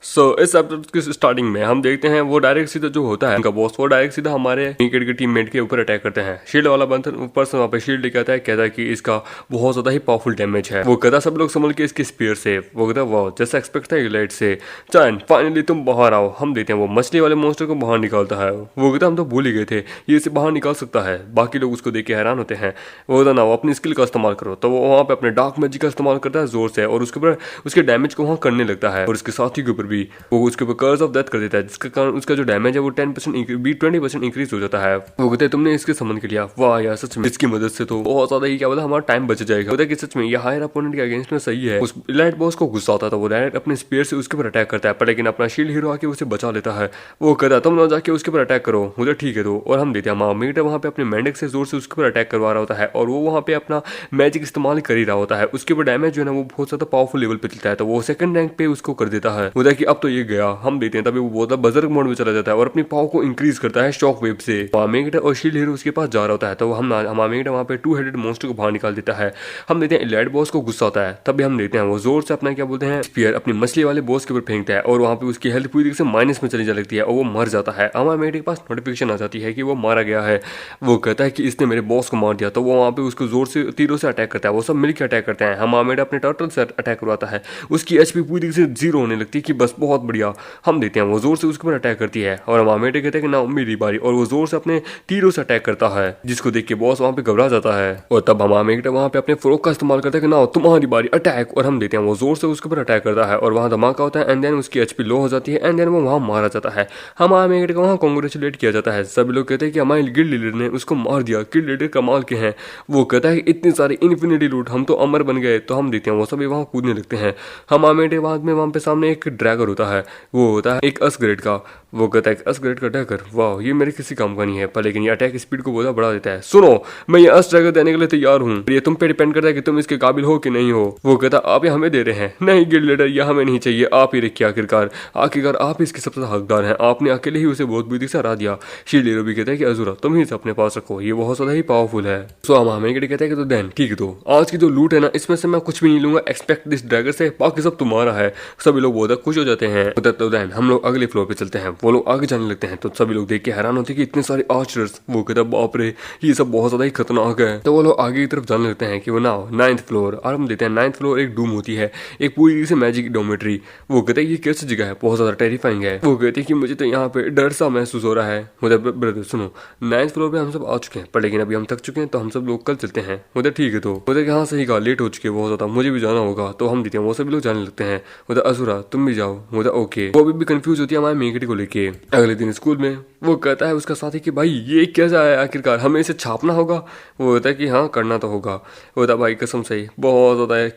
इस एपिसोड की स्टार्टिंग में हम देखते हैं वो डायरेक्ट सीधा जो होता है उनका बॉस, वो डायरेक्ट सीधा हमारे क्रिकेट के टीममेट के ऊपर अटैक करते हैं। शील्ड वाला पर्सन वहाँ पे शील्ड लेके आता है, कहता है कि इसका बहुत ज्यादा ही पावरफुल डैमेज है। वो कहता सब लोग संभल के इसके स्पीयर से, वो कहता वाह जैसा एक्सपेक्ट था लाइट से। चैन फाइनली तुम बाहर आओ। हम देखते हैं वो मछली वाले मॉन्स्टर को बाहर निकालता है। वो कहता हम तो भूल ही गए थे ये इसे बाहर निकाल सकता है। बाकी लोग उसको देख के हैरान होते हैं। वो कहता ना वो अपनी स्किल का इस्तेमाल करो, तो वो वहाँ पे अपने डार्क मैजिक का इस्तेमाल करता है जोर से, और उसके ऊपर उसके डैमेज को वहाँ करने लगता है। और उसके साथी के ऊपर भी वो उसके ऊपर कर्स ऑफ डेथ कर देता है, जिसके कारण उसका जो डैमेज है वो 20% इंक्रीज हो जाता है। वो कहते हैं तुमने इसके समन के लिया, वाह यार सच में इसकी मदद से तो बहुत ज्यादा ही क्या बोला हमारा टाइम बच जाएगा। बोलता है कि सच में ये हायर अपोनेंट के अगेंस्ट में सही है। उस इलाइट बॉस को गुस्सा आता था, वो डायरेक्ट अपने स्पीयर से उसके ऊपर अटैक करता है, पर लेकिन अपना शील्ड हीरो आके उसे बचा लेता है। वो कहता तुम ना जाके उसके ऊपर अटैक करो, मुझे ठीक है तो। और हम देते हैं मामीटर वहाँ पे अपने मेंढक से जोर से उसके ऊपर अटैक करवा रहा होता है, और वो वहाँ पे अपना मैजिक इस्तेमाल कर ही रहा होता है। उसके ऊपर डैमेज जो है ना वो बहुत ज्यादा पावरफुल लेवल पे चलता है, तो वो सेकंड रैंक पे उसको कर देता है। बोलता है कि अब तो ये गया। हम देते हैं तभी वो बहुत बजर्ग मोड में चला जाता है और अपनी पावर को इंक्रीज करता है शॉक वेव से। मामीटर और शील्ड हीरो उसके पास जा रहा होता है, तो हम मामीटर वहाँ पे 2 हेडेड मॉन्स्टर को बाहर निकाल देता है। हम देते हैं इलाइट बॉस को गुस्सा होता है, तभी हम देते हैं वो जोर से अपना क्या बोलते हैं स्पीयर अपनी मछली वाले बॉस के ऊपर फेंकता है, और वहाँ पे उसकी हेल्थ पूरी तरह से माइनस में चली जा लगती है और वो मर जाता है। मामीटर के पास नोटिफिकेशन आ जाती है कि वो मारा गया है। वो कहता है कि इसने मेरे बॉस को मार दिया, तो वो वहाँ पे उसको जोर से तीरों से अटैक करता है। वो सब मिलकर अटैक करते हैं। मामीटर अपने टर्टल से अटैक करवाता है, उसकी एचपी पूरी तरह से 0 होने लगती है कि बस बहुत बढ़िया। हम देते हैं वो जोर से उसके ऊपर अटैक करती है, और मामीटर कहते हैं कि ना मेरी बारी, और वो जोर से अपने तीरों से अटैक करता है, जिसको देख के बॉस वहाँ पे घबरा जाता है। और तब मामीटर वहाँ पे अपने फ्रोक का इस्तेमाल करता है कि ना तुम्हारी बारी अटैक, और हम देते हैं वो जोर से उसके ऊपर अटैक करता है, और वहाँ धमाका होता है। एंड देन उसकी एचपी लो हो जाती है, एंड देन वो वहाँ मारा जाता है। हम मामीटर को वहाँ कॉन्ग्रेचुलेट किया जाता है। सभी लोग कहते हैं कि हमारे गिल्ड लीडर ने उसको मार दिया, गिल्ड लीडर कमाल के हैं। वो कहता है इतनी सारी इन्फिनिटी लूट, हम तो अमर बन गए। तो हम देखते हैं वो सभी वहाँ कूदने लगते हैं। हम मामीटर बाद में वहाँ पे सामने एक ड्रैगर होता है, वो होता है एक असग्रेड का। वो कहता है असग्रेड का अटैकर, वाह ये मेरे किसी काम का नहीं है, पर लेकिन ये अटैक स्पीड को बहुत बढ़ा देता है। सुनो मैं ये अस-ड्रैगर देने के लिए तैयार हूँ, ये तुम पे डिपेंड करता है कि तुम इसके काबिल हो कि नहीं हो। वो कहता आप ये हमें दे रहे हैं, नहीं गिल्ड लीडर ये हमें नहीं चाहिए, आप ही रखिए। आखिरकार आप इसके सबसे हकदार हैं, आपने अकेले ही उसे बहुत बुद्धि से हरा दिया। शील्ड हीरो भी कहता है कि अज़ुरा तुम ही इसे अपने पास रखो, ये बहुत ज्यादा ही पावरफुल है। सो हम हमें कहते हैं कि तो देन ठीक है, तो आज की जो लूट है ना इसमें से मैं कुछ भी नहीं लूंगा, एक्सपेक्ट दिस ड्रैगर से, बाकी सब तुम्हारा है। सभी लोग बहुत खुश हो जाते हैं। तो देन हम लोग अगले फ्लोर पे चलते हैं। वो लोग आगे जाने लगते हैं, तो सभी लोग देख के हैरान होते हैं कि इतने सारे आर्चर्स। वो कहता है बाप रे ये सब बहुत ज्यादा ही खतरनाक है। तो वो लोग आगे की तरफ जाने लगते हैं कि वो ना 9th फ्लोर, और हम देते हैं 9th फ्लोर एक डूम होती है, एक पूरी से मैजिक डोमेट्री। वो कहते हैं ये कैसी जगह है, बहुत ज्यादा टेरिफाइंग है। वो कहते हैं कि मुझे तो यहाँ पे डर सा महसूस हो रहा है। मुझे ब्रदर सुनो 9th फ्लोर पे हम सब आ चुके हैं, पर लेकिन अभी हम थक चुके हैं, तो हम सब लोग कल चलते हैं। मुझे ठीक है, तो मुझे हाँ सही कहा, लेट हो चुके बहुत ज्यादा, मुझे भी जाना होगा। तो हम देते हैं वो सभी लोग जाने लगते हैं। मुझे अज़ुरा तुम भी जाओ, मुझे ओके। वो अभी भी कंफ्यूज होती है हमारे मेकड़ी को लेके। अगले दिन स्कूल में वो कहता है उसका साथी कि भाई ये कैसा है, आखिरकार हमें इसे छापना होगा। वो होता है कि हाँ करना तो होगा। वो होता है भाई कसम से बहुत ज्यादा है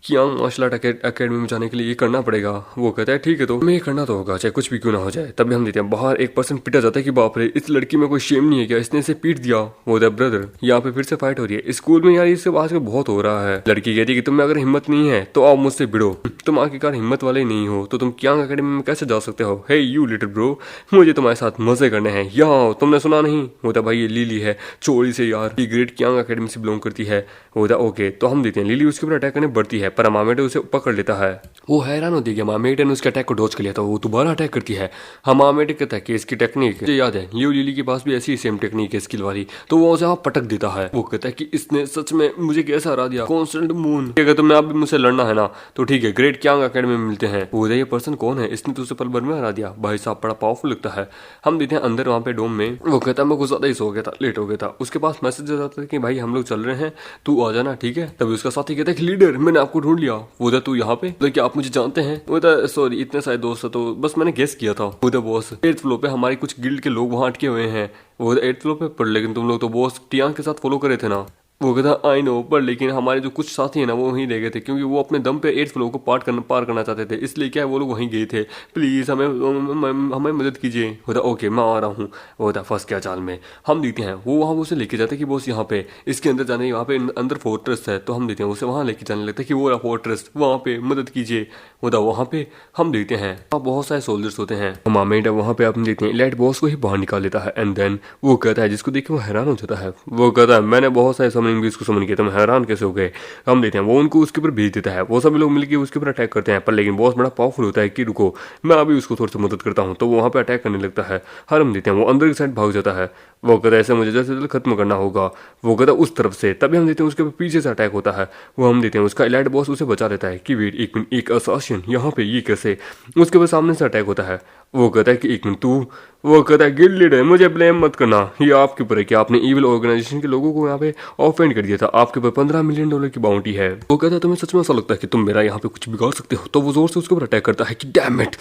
कियांग मार्शल आर्ट अकेडमी में जाने के लिए ये करना पड़ेगा। वो कहता है ठीक है, तो हमें ये करना तो होगा चाहे कुछ भी क्यों ना हो जाए। तभी हम देते हैं बाहर एक पर्सन पिटा जाता है कि बाप रे इस लड़की में कोई शेम नहीं है क्या, इसने इसे पीट दिया। वो होता है ब्रदर यहाँ पे फिर से फाइट हो रही है स्कूल में, यार इससे आजकल बहुत हो रहा है। लड़की कहती है कि तुम्हें अगर हिम्मत नहीं है तो आओ मुझसे भिड़ो, तुम आखिरकार हिम्मत वाले नहीं हो तो तुम कियांग अकेडमी में कैसे जा सकते हो। हे यू लिटिल ब्रो, मुझे तुम्हारे साथ मजे करने हैं, यहाँ तुमने सुना नहीं। होता भाई ये लिली है चोरी से यार, ये ग्रेट कियांग अकेडमी से बिलोंग करती है। होता ओके, तो हम देते हैं लिली उसके ऊपर अटैक करने बढ़ती है, पर मामेटे उसे पकड़ लेता है। वो हैरान होती है कि मामेटे ने उसके अटैक को डॉज कर लिया था, वो दोबारा अटैक करती है। मामेटे कहता है कि इसकी टेक्निक मुझे याद है, लिली के पास भी ऐसी सेम टेक्निक है स्किल वाली, तो वो उसे पटक देता है। वो कहता है कि इसने सच में मुझे कैसा हरा दिया, कॉन्स्टेंट मून। अगर तुम्हें अब भी मुझसे लड़ना है ना तो ठीक है, ग्रेट कियांग अकेडमी में मिलते हैं। वो ये पर्सन कौन है, इसने तो उसे पल भर में हरा दिया, भाई साहब बड़ा पावरफुल लगता है। हम देते हैं अंदर वहाँ पे डोम में। वो कहता है मैं कुछ ज्यादा ही सो गया था, लेट हो गया था। उसके पास मैसेज आ जाता है कि भाई हम लोग चल रहे हैं, तू आ जाना ठीक है। तभी उसका साथी कहता है लीडर मैंने आपको ढूंढ लिया। वो था तू यहाँ पे, तो क्या आप मुझे जानते हैं। वो था सॉरी इतने सारे दोस्त है तो बस मैंने गेस किया था। वो था बॉस 8th फ्लोर पे हमारी कुछ गिल्ड के लोग वहाँ अटके हुए हैं। वो 8th फ्लोर पे, पर लेकिन तुम लोग तो बॉस टियांग के साथ फॉलो करे थे ना। वो कहता आई नो, पर लेकिन हमारे जो कुछ साथी है ना वो वहीं रह गए थे, क्योंकि वो अपने दम पे 8th फ्लोर को पार करना चाहते थे, इसलिए क्या है वो लोग वहीं गए थे। प्लीज हमें मदद कीजिए। होता ओके मैं आ रहा हूँ। वो होता फंस गया जाल में। हम देखते हैं वो वहाँ उसे लेके जाते हैं कि बॉस यहाँ पे इसके अंदर जाने, वहाँ पे अंदर फोर्ट्रेस है, तो हम देखते हैं उसे वहाँ लेके जाने लगता है कि वो रहा फोर्ट्रेस, वहाँ पे मदद कीजिए। होता वहाँ पे हम देखते हैं बहुत सारे सोल्जर्स होते हैं। मामेट वहाँ पे आप देखते हैं इलाइट बॉस को ही बाहर निकाल लेता है, एंड देन वो कहता है जिसको देख के वो हैरान हो जाता है। वो कहता है मैंने बहुत सारे समन भी इसको समन किया, तुम हैरान कैसे हो गए। हम देखते हैं वो उनको उसके ऊपर भेज देता है, वो सभी लोग मिलकर उसके ऊपर अटैक करते हैं, पर लेकिन बॉस बड़ा पावरफुल होता है कि रुको मैं अभी उसको थोड़ी सी मदद करता हूँ, तो वो वहाँ पे अटैक करने लगता है। हर हम देखते हैं वो अंदर की साइड भाग जाता है, वो कहता है ऐसे मुझे जैसे जल्द खत्म करना होगा, वो कहता है उस तरफ से। तभी हम देखते हैं उसके पीछे से अटैक होता है, वो हम देखते हैं उसका एलाइट बॉस उसे बचा लेता है कि वेट एक मिनट, एक असासिन यहाँ पे ये कैसे। उसके बाद सामने से अटैक होता है, वो कहता है कि एक मिनट तू, वो कहता है गिल्ड लीडर मुझे ब्लेम मत करना, ये आपके ऊपर है कि आपने इविल ऑर्गेनाइजेशन के लोगों को यहाँ पे ऑफेंड कर दिया था, आपके ऊपर $15 मिलियन की बाउंटी है। वो कहता है तुम्हें सच में ऐसा लगता है कि तुम मेरा यहाँ पे कुछ बिगाड़ सकते हो, तो वो जोर से उसके ऊपर अटैक करता है कि डैम इट,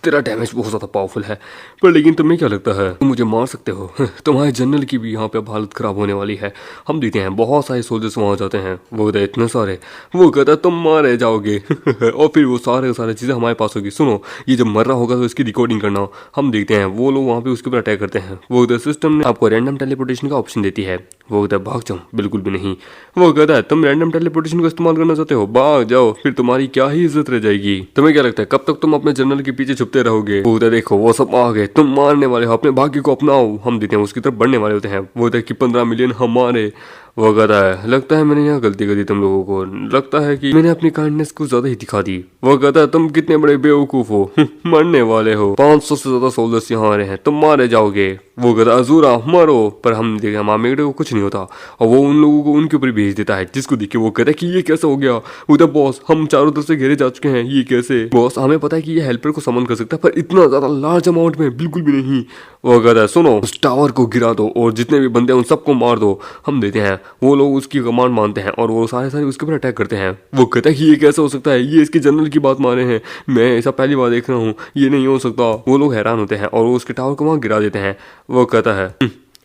तेरा डैमेज बहुत ज्यादा पावरफुल है, पर लेकिन तुम्हें क्या लगता है तुम मुझे मार सकते हो, तुम्हारे जनरल की भी यहाँ पे अब हालत खराब होने वाली है। हम देखते हैं बहुत सारे सोल्जर्स वहां जाते हैं, वो कहता है इतने सारे, वो कहता है तुम मारे जाओगे और फिर वो सारे चीजें हमारे पास होगी, सुनो ये जब मर रहा होगा तो इसकी रिकॉर्डिंग करना। हम देखते हैं वो लोग वहाँ पे उसके ऊपर अटैक करते हैं, वो कहता है सिस्टम ने आपको रैंडम टेलीपोर्टेशन का ऑप्शन देती है, वो कहता है भाग जाओ, बिल्कुल भी नहीं। वो कहता है तुम रैंडम टेलीपोर्टेशन का इस्तेमाल करना चाहते हो, भाग जाओ, फिर तुम्हारी क्या ही इज्जत रह जाएगी, तुम्हें क्या लगता है कब तक तुम अपने जनरल के पीछे छुपते रहोगे। वो कहता है देखो वो सब आ गए, तुम मारने वाले हो, अपने भाग्य को अपनाओ। हम देखते हैं उसकी तरफ बढ़ने वाले होते हैं, वो कहता है कि 15 मिलियन हमारे। वो कहता है लगता है मैंने यहाँ गलती कर दी तुम लोगों को, लगता है कि मैंने अपनी काइंडनेस को ज्यादा ही दिखा दी। वो कहता है तुम कितने बड़े बेवकूफ हो, मरने वाले हो, 500 से ज्यादा सोल्जर्स यहाँ आ रहे हैं, तुम मारे जाओगे। वो कहता है अजूरा मरो, पर हम देखे मामेगड़े को कुछ नहीं होता और वो उन लोगों को उनके ऊपर भेज देता है, जिसको देख के वो कहता है कि ये कैसे हो गया। उधर बॉस हम चारों तरफ से घेरे जा चुके हैं, ये कैसे। बॉस हमें पता है कि ये हेल्पर को समन कर सकता है, पर इतना ज्यादा लार्ज अमाउंट में बिल्कुल भी नहीं। वो कहता है सुनो उस टावर को गिरा दो और जितने भी बंदे हैं उन सबको मार दो। हम देते हैं वो लोग उसकी कमांड मानते हैं और वो सारे उसके ऊपर अटैक करते हैं। वो कहता है कि ये कैसे हो सकता है, ये इसके जनरल की बात मान रहे हैं, मैं ऐसा पहली बार देख रहा हूँ, ये नहीं हो सकता। वो लोग हैरान होते हैं और वो उसके टावर को वहां गिरा देते हैं। वो कहता है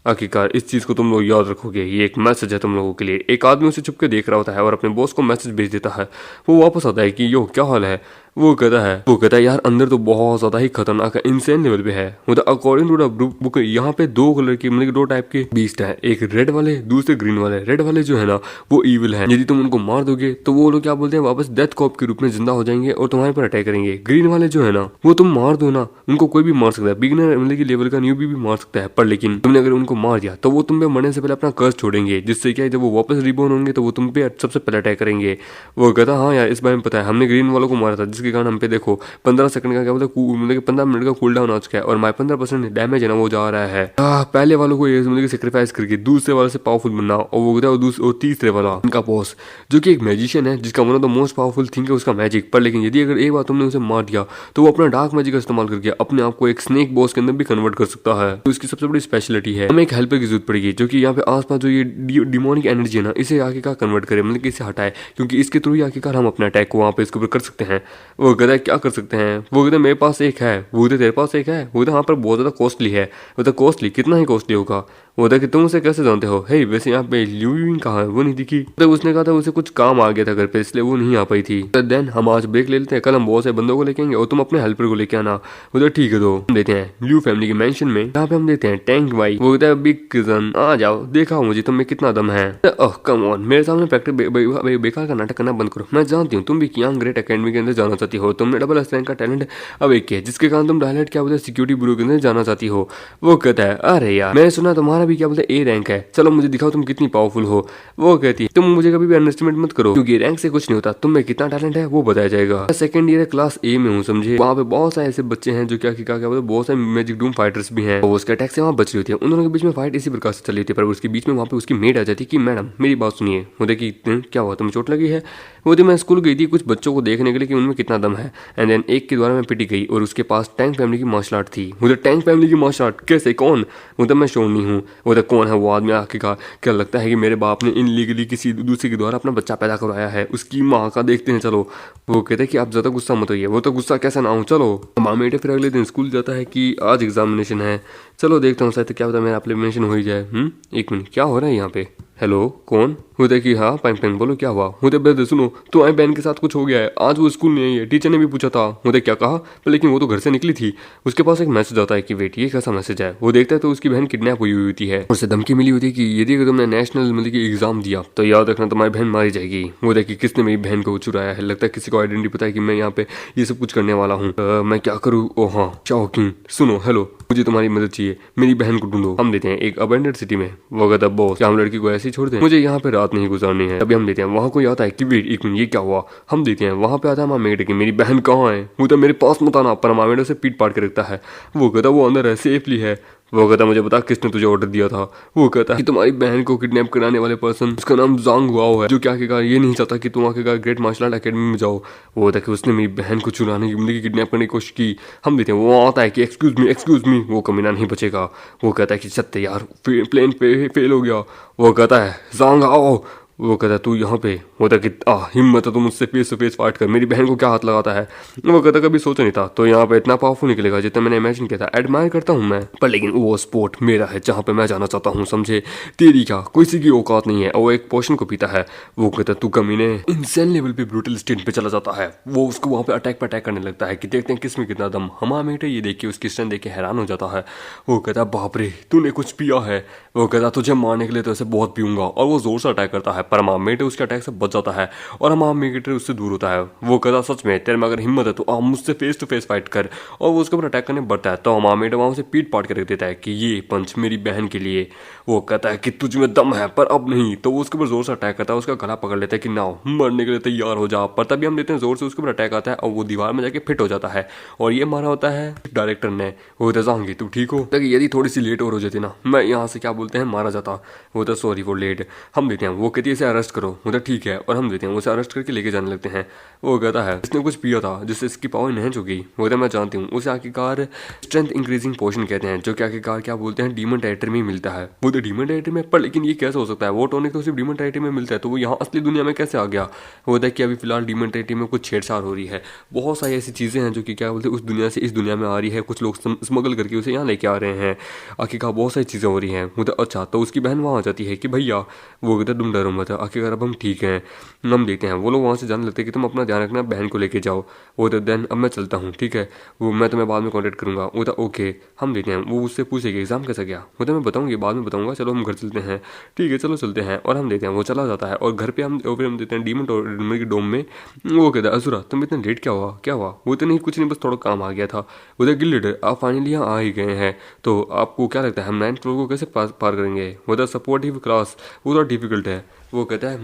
आखिरकार इस चीज को तुम लोग याद रखोगे, ये एक मैसेज है तुम लोगों के लिए। एक आदमी उसे चुपके देख रहा होता है और अपने बॉस को मैसेज भेज देता है। वो वापस आता है कि यो क्या हाल है। वो कहता है यार अंदर तो बहुत ज्यादा ही खतरनाक है, इंसेन लेवल पे है। मतलब अकॉर्डिंग टू द बुक यहाँ पे 2 कलर की मतलब 2 टाइप के बीस्ट है, एक रेड वाले दूसरे ग्रीन वाले। रेड वाले जो है ना वो इविल है, यदि तुम उनको मार दोगे तो वो लोग क्या बोलते हैं वापस डेथ कॉप के रूप में जिंदा हो जाएंगे और तुम्हारे पर अटैक करेंगे। ग्रीन वाले जो है ना वो तुम मार दो ना, उनको कोई भी मार सकता है, बिगिनर मतलब की लेवल का न्यूबी भी मार सकता है, पर लेकिन तुमने अगर उनको मार दिया तो वो तुम पे मरने से पहले अपना कर्ज छोड़ेंगे, जिससे क्या जब वो वापस रिबोर्न होंगे तो वो तुम पे सबसे पहले अटैक करेंगे। वो कहता हाँ यार इस बारे में पता है, हमने ग्रीन वालों को मारा था, जिसके कारण हम पे देखो 15 सेकंड का क्या बोलते मतलब 15 मिनट का कूल डाउन आ चुका है और हमारे 15% डैमेज है ना वो जा रहा है। पहले वालों को ये मतलब सेक्रीफाइस करके दूसरे वाले से पावरफुल बनना, और वो कहता है तीसरे वाला उनका बॉस जो कि एक मैजिशियन है, जिसका one of the most powerful thing है उसका मैजिक। पर लेकिन यदि अगर एक बार तुमने उसे मार दिया तो वो अपना डार्क मैजिक का इस्तेमाल करके अपने आप को एक स्नेक बॉस के अंदर भी कन्वर्ट कर सकता है। तो इसकी सबसे बड़ी स्पेशलिटी है हमें एक हेल्पर की जरूरत पड़ेगी जो कि यहाँ पे आसपास जो ये डिमोनिक एनर्जी है ना इसे आखिरकार कन्वर्ट करे, मतलब कि इसे हटाए, क्योंकि इसके थ्रू ही आखिरकार हम अपना अटैक को वहाँ पे इसके ऊपर कर सकते हैं। वो कहता है क्या कर सकते हैं, वो कहता है मेरे पास एक है, वो तेरे पास एक है, वो हाँ पर बहुत ज्यादा कॉस्टली है। वो कॉस्टली कितना ही कॉस्टली होगा। वो कि तुम उसे कैसे जानते हो, हे वैसे यहाँ पे ल्यूइन कहाँ है, वो नहीं दिखी। तो उसने कहा था उसे कुछ काम आ गया था घर पे इसलिए वो नहीं आ पाई थी। तो देन हम आज ब्रेक ले लेते हैं, कल हम बहुत से बंदों को लेके आएंगे और तुम अपने हेल्पर को लेके आना। वो तो ठीक है, तो हम देते हैं ल्यू फैमिली के मेंशन में, यहाँ पे हम देते हैं टैंक भाई। वो कहता है बिग कजन आ जाओ, देखा मुझे तुम में कितना दम है। ओह कम ऑन, मेरे सामने प्रैक्टिस बेकार का नाटक करना बंद करो। मैं जानती हूँ तुम भी यंग ग्रेट एकेडमी के अंदर जाना चाहती हो, तुमने डबल एस रैंक का टैलेंट अब एक किया, जिसके कारण तुम डायलेट क्या बोलते सिक्योरिटी ब्यूरो के अंदर जाना चाहती हो। वो कहता है अरे यार मैंने सुना तुम्हारा भी क्या बोलते ए रैंक है, चलो मुझे दिखाओ तुम कितनी पावरफुल हो। वो कहती है तुम मुझे कभी भी अंडरस्टिमेट मत करो, क्योंकि रैंक से कुछ नहीं होता, तुम में कितना टैलेंट है वो बताया जाएगा। मैं सेकंड ईयर क्लास ए में हूँ समझे, वहाँ पे बहुत सारे ऐसे बच्चे हैं जो क्या बोलते बहुत सारे मैजिक डूम फाइटर्स भी हैं, वो उसके अटैक से वहाँ बच रही होती है। उन दोनों के बीच में फाइट इसी प्रकार से चली होती है, पर उसके बीच में वहाँ पे उसकी मेड आ जाती है कि मैडम मेरी बात सुनिए। वो देखिए क्या हुआ, तुम्हें चोट लगी है। वो मैं स्कूल गई थी कुछ बच्चों को देखने के लिए कि उनमें कितना दम है, एंड देन एक के द्वारा मैं पिटी गई और उसके पास टैंक फैमिली की मार्शल आर्ट थी। मुझे टैंक फैमिली की मार्शल आर्ट कैसे, कौन? वो मैं श्योर नहीं हूँ। वो कौन है वो आदमी आके कहा क्या लगता है कि मेरे बाप ने इनलीगली किसी दूसरे के द्वारा अपना बच्चा पैदा करवाया है, उसकी माँ का देखते हैं चलो। वो कहते हैं कि आप ज्यादा गुस्सा मत होइए। वो तो गुस्सा कैसे ना हो, चलो। माँ बेटे फिर अगले दिन स्कूल जाता है कि आज एग्जामिनेशन है, चलो देखता हूँ शायद क्या पता मेरा एप्लीकेशन हो ही जाए। एक मिनट क्या हो रहा है यहाँ पे, हेलो कौन? होता कि हाँ पाइम पाइम बोलो क्या हुआ। होते बेटे सुनो तुम्हारी बहन के साथ कुछ हो गया है, आज वो स्कूल नहीं आई है, टीचर ने भी पूछा था। होते क्या कहा, पर लेकिन वो तो घर से निकली थी। उसके पास एक मैसेज आता है कि वेट ये कैसा मैसेज है। वो देखता है तो उसकी बहन किडनैप हुई होती है, उसे धमकी मिली होती है कि यदि अगर तुमने नेशनल मतलब की एग्जाम दिया तो याद रखना तुम्हारी बहन मारी जाएगी। वो देखिए किसने मेरी बहन को चुराया है, लगता है किसी को आइडेंटिटी पता है कि मैं यहाँ पे ये सब कुछ करने वाला हूँ, मैं क्या करूँ। ओ हाँ शॉकिंग, सुनो हेलो मुझे तुम्हारी मदद चाहिए, मेरी बहन को ढूंढो। हम देते हैं एक अबेंडेड सिटी में। वो कहता है बॉस क्या हम लड़की को ऐसे ही छोड़ दें, मुझे यहाँ पे रात नहीं गुजारनी है। अभी हम देते हैं वहाँ कोई आता है कि वेट एक मिनट ये क्या हुआ। हम देते हैं वहाँ पे आता है मामेट की मेरी बहन कहाँ है, वो तो मेरे पास मत आना, पर मामेट उसे पीट पाट के रखता है। वो कहता वो अंदर है, सेफली है। वो कहता मुझे बता किसने तुझे ऑर्डर दिया था। वो कहता कि तुम्हारी बहन को किडनैप कराने वाले पर्सन, उसका नाम जांग हुआओ है, जो क्या आखिरकार ये नहीं चाहता कि तुम आखिरकार ग्रेट मार्शल आर्ट अकेडमी में जाओ। वो कहता कि उसने मेरी बहन को चुराने की किडनैप करने की कोशिश की। हम देते हैं वो आता है कि एक्सक्यूज मी। वो कमीना नहीं बचेगा। वो कहता है कि सत्य यार प्लेन फेल हो गया। वो कहता है जांग आओ। वो कहता है तू यहाँ पे। होता कि हिम्मत है तो मुझसे फेस टू फेस फाइट कर, मेरी बहन को क्या हाथ लगाता है। वो कहता कभी सोचा नहीं था तो यहाँ पे इतना पावरफुल निकलेगा जितना मैंने इमेजिन किया था। एडमायर करता हूँ मैं, पर लेकिन वो स्पोर्ट मेरा है जहाँ पे मैं जाना चाहता हूँ, समझे। तेरी क्या किसी की औकात नहीं है। और वो एक पोशन को पीता है। वो कहता तू कमीने इंसान लेवल पे ब्रूटल स्टेट पे चला जाता है। वो उसको वहाँ पे अटैक करने लगता है कि देखते हैं किसमें कितना दम। हमारा मेटे ये देख के उसकी स्ट्रेंथ देख के हैरान हो जाता है। वो कहता बाप रे तूने कुछ पिया है। वो कहता तुझे मारने के लिए तो ऐसे बहुत पीऊंगा। और वो जोर से अटैक करता है, पर हमारा मेटे उसके अटैक से बच जाता है और हमारा मेटे उससे दूर होता है। वो कहता सच में तेरे में अगर हिम्मत है तो आप मुझसे फेस टू फेस फाइट कर। और वो उसके ऊपर अटैक करने बढ़ता है तो हमारा मेटे वहाँ से पीट पाट के रख देता है कि ये पंच मेरी बहन के लिए। वो कहता है कि तुझ में दम है पर अब नहीं। तो वो उसके ऊपर जोर से अटैक करता है, उसका गला पकड़ लेता है कि ना मरने के लिए तैयार हो जा। पर तभी हम देते हैं जोर से उसके ऊपर अटैक आता है और वो दीवार में जाके फिट हो जाता है। और ये मारा होता है डायरेक्टर ने। वो जाएंगे तू ठीक हो, यदि थोड़ी सी लेट और हो जाती ना मैं यहाँ से क्या बोलते हैं मारा जाता। वो तो सॉरी फॉर लेट। हम देते हैं वो कहती है इसे अरेस्ट करो। वो तो ठीक है। और हम देते हैं उसे अरेस्ट करके लेके जाने लगते हैं। वो कहता है इसने कुछ पिया था जिससे इसकी पावर इनहेंस हो गई। वो तो मैं जानती हूँ। उसे आखिरकार स्ट्रेंथ इंक्रीजिंग पोशन कहते हैं, जो कि आखिरकार क्या बोलते हैं डीमन टेरिटरी में मिलता है। वो तो डीमन टेरिटरी में, पर लेकिन ये कैसे हो सकता है, वो टॉनिक तो सिर्फ डीमन टेरिटरी में मिलता है तो वो यहाँ असली दुनिया में कैसे आ गया। वो था कि अभी फिलहाल डीमन टेरिटरी में कुछ छेड़छाड़ हो रही है। बहुत सारी ऐसी चीज़ें हैं जो कि क्या बोलते हैं उस दुनिया से इस दुनिया में आ रही है। कुछ लोग स्मगल करके उसे यहाँ लेके आ रहे हैं। आखिरकार बहुत सारी चीज़ें हो रही हैं। वो तो अच्छा तो उसकी बहन वहाँ आ जाती है कि भैया वो कहता तुम डरो मत, आखिरकार अब हम ठीक हैं। हम देखते हैं वो लोग वहाँ से जाने लगते हैं कि तुम अपना ध्यान रखना, बहन को लेके जाओ। वो तो देन अब मैं चलता हूँ ठीक है, वो मैं तुम्हें बाद में कॉन्टेक्ट करूँगा। वो तो ओके। हम देखते हैं वो उससे पूछेगी एग्जाम कैसा गया। वो तो मैं बताऊँगी बाद में बताऊँगा, चलो हम घर चलते हैं। ठीक है चलो चलते हैं। और हम देते हैं वो चला जाता है और घर पे हम देते हैं डीमन की डोम में। वो कहता है असुरा तुम इतना लेट क्या हुआ। वो तो नहीं कुछ नहीं, बस थोड़ा काम आ गया था। वो तो गिल्ड आप फाइनली यहाँ आ ही गए हैं, तो आपको क्या लगता है हम 9th फ्लोर को कैसे पार करेंगे। वो तो सपोर्टिव क्लास वो तो डिफिकल्ट है। वो कहता है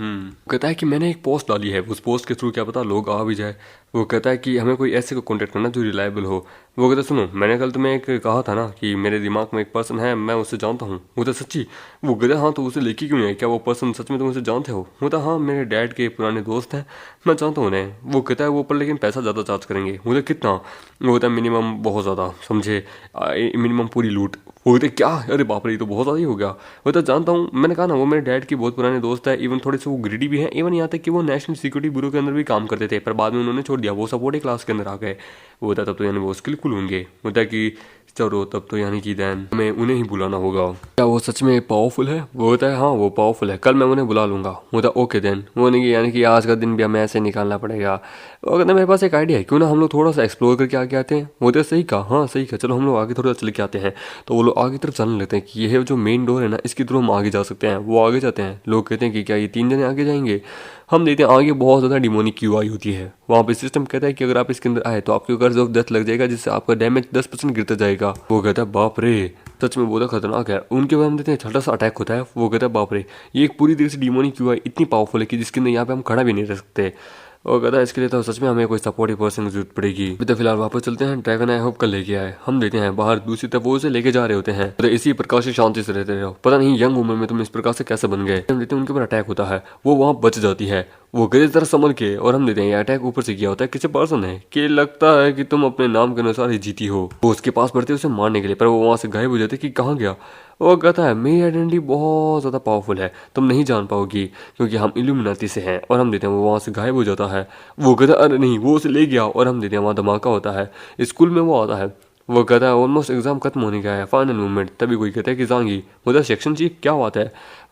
कहता है कि मैंने एक पोस्ट डाली है, उस पोस्ट के थ्रू क्या पता लोग आ भी जाए। वो कहता है कि हमें कोई ऐसे को कॉन्टेक्ट करना जो रिलायबल हो। वो कहता है सुनो मैंने कल तुम्हें एक कहा था ना कि मेरे दिमाग में एक पर्सन है, मैं उससे जानता हूँ। वो तो सच्ची। वो कहता हाँ तो उसे लेके क्यों नहीं है, क्या वो पर्सन सच में तुम उसे जानते हो। वो तो हाँ मेरे डैड के पुराने दोस्त हैं, मैं जानता हूँ उन्हें। वो कहता है वो पर लेकिन पैसा ज़्यादा चार्ज करेंगे। वो तो कितना। वो कहता है मिनिमम बहुत ज़्यादा, समझे मिनिमम पूरी लूट। वो कहते क्या अरे बाप रे ये तो बहुत ज़्यादा ही हो गया। वो तो जानता हूँ, मैंने कहा ना वो मेरे डैड के बहुत पुराने दोस्त है। इवन थोड़े से वो ग्रीडी भी हैं। इवन यहाँ तक कि वो नेशनल सिक्योरिटी ब्यूरो के अंदर भी काम करते थे, पर बाद में उन्होंने छोड़ दिया, वो सपोर्टिव क्लास के अंदर आ गए। वो होता तब तो यानी वो स्किलफुल होंगे। होता कि चलो तब तो यानी कि दैन हमें उन्हें ही बुलाना होगा। क्या वो सच में पावरफुल है। वो होता है हाँ वो पावरफुल है, कल मैं उन्हें बुला लूंगा। होता ओके देन। वो नहीं कि यानी कि आज का दिन भी हमें ऐसे निकालना पड़ेगा। वो कहते मेरे पास एक आइडिया है, क्यों ना हम लोग थोड़ा सा एक्सप्लोर करके आगे आते हैं। वो तो सही कहा, हाँ सही कहा, चलो हम लोग आगे थोड़ा चल के आते हैं। तो वो लोग आगे तरफ जाने लगते हैं कि ये जो मेन डोर है ना इसकी तरफ हम आगे जा सकते हैं। वो आगे जाते हैं। लोग कहते हैं कि क्या ये 3 जने आगे जाएंगे। हम देखते हैं आगे बहुत ज़्यादा डिमोनिक क्यू आई होती है। वहाँ पे सिस्टम कहता है कि अगर आप इसके अंदर आए तो आपके कर्ज ऑफ डेथ लग जाएगा, जिससे आपका डैमेज 10% गिरता जाएगा। वो कहता है बाप रे सच में बहुत खतरनाक है। उनके बाद हम देखते हैं छोटा सा अटैक होता है। वो कहता है बाप रे ये एक पूरी तरह से डिमोनिक क्यू आई इतनी पावरफुल है कि जिसके अंदर यहाँ पे हम खड़ा भी नहीं रह सकते। और कहता है इसके लिए तो सच में हमें कोई सपोर्टिव पर्सन की जरूरत पड़ेगी। अभी तो फिलहाल वापस चलते हैं। ड्रैगन आई होप कल लेके आए। हम देते हैं बाहर दूसरी तरफ वो उसे लेके जा रहे होते हैं। तो इसी प्रकार से शांति से रहते रहो, पता नहीं यंग उम्र में तुम इस प्रकार से कैसे बन गए। हम देते हैं उनके ऊपर अटैक होता है, वो वहाँ बच जाती है। वो गए तरह संभल के। और हम देते हैं ये अटैक ऊपर से किया होता है किसी पर्सन है कि लगता है कि तुम अपने नाम के अनुसार ही जीती हो। वो उसके पास बढ़ते उसे मारने के लिए, पर वो वहाँ से गायब हो जाते कि कहाँ गया। वो कहता है मेरी आइडेंटिटी बहुत ज़्यादा पावरफुल है, तुम नहीं जान पाओगी क्योंकि हम इल्यूमिनाटी से हैं। और हम देते हैं वो वहाँ से गायब हो जाता है। वो कहता है अरे नहीं वो उसे ले गया। और हम देते हैं वहाँ धमाका होता है। स्कूल में वो आता है। वो कहता है ऑलमोस्ट एग्जाम खत्म होने का है, फाइनल मूवमेंट। तभी कोई कहता है कि जांगी। वो कहता सेक्शन चीफ क्या बात है।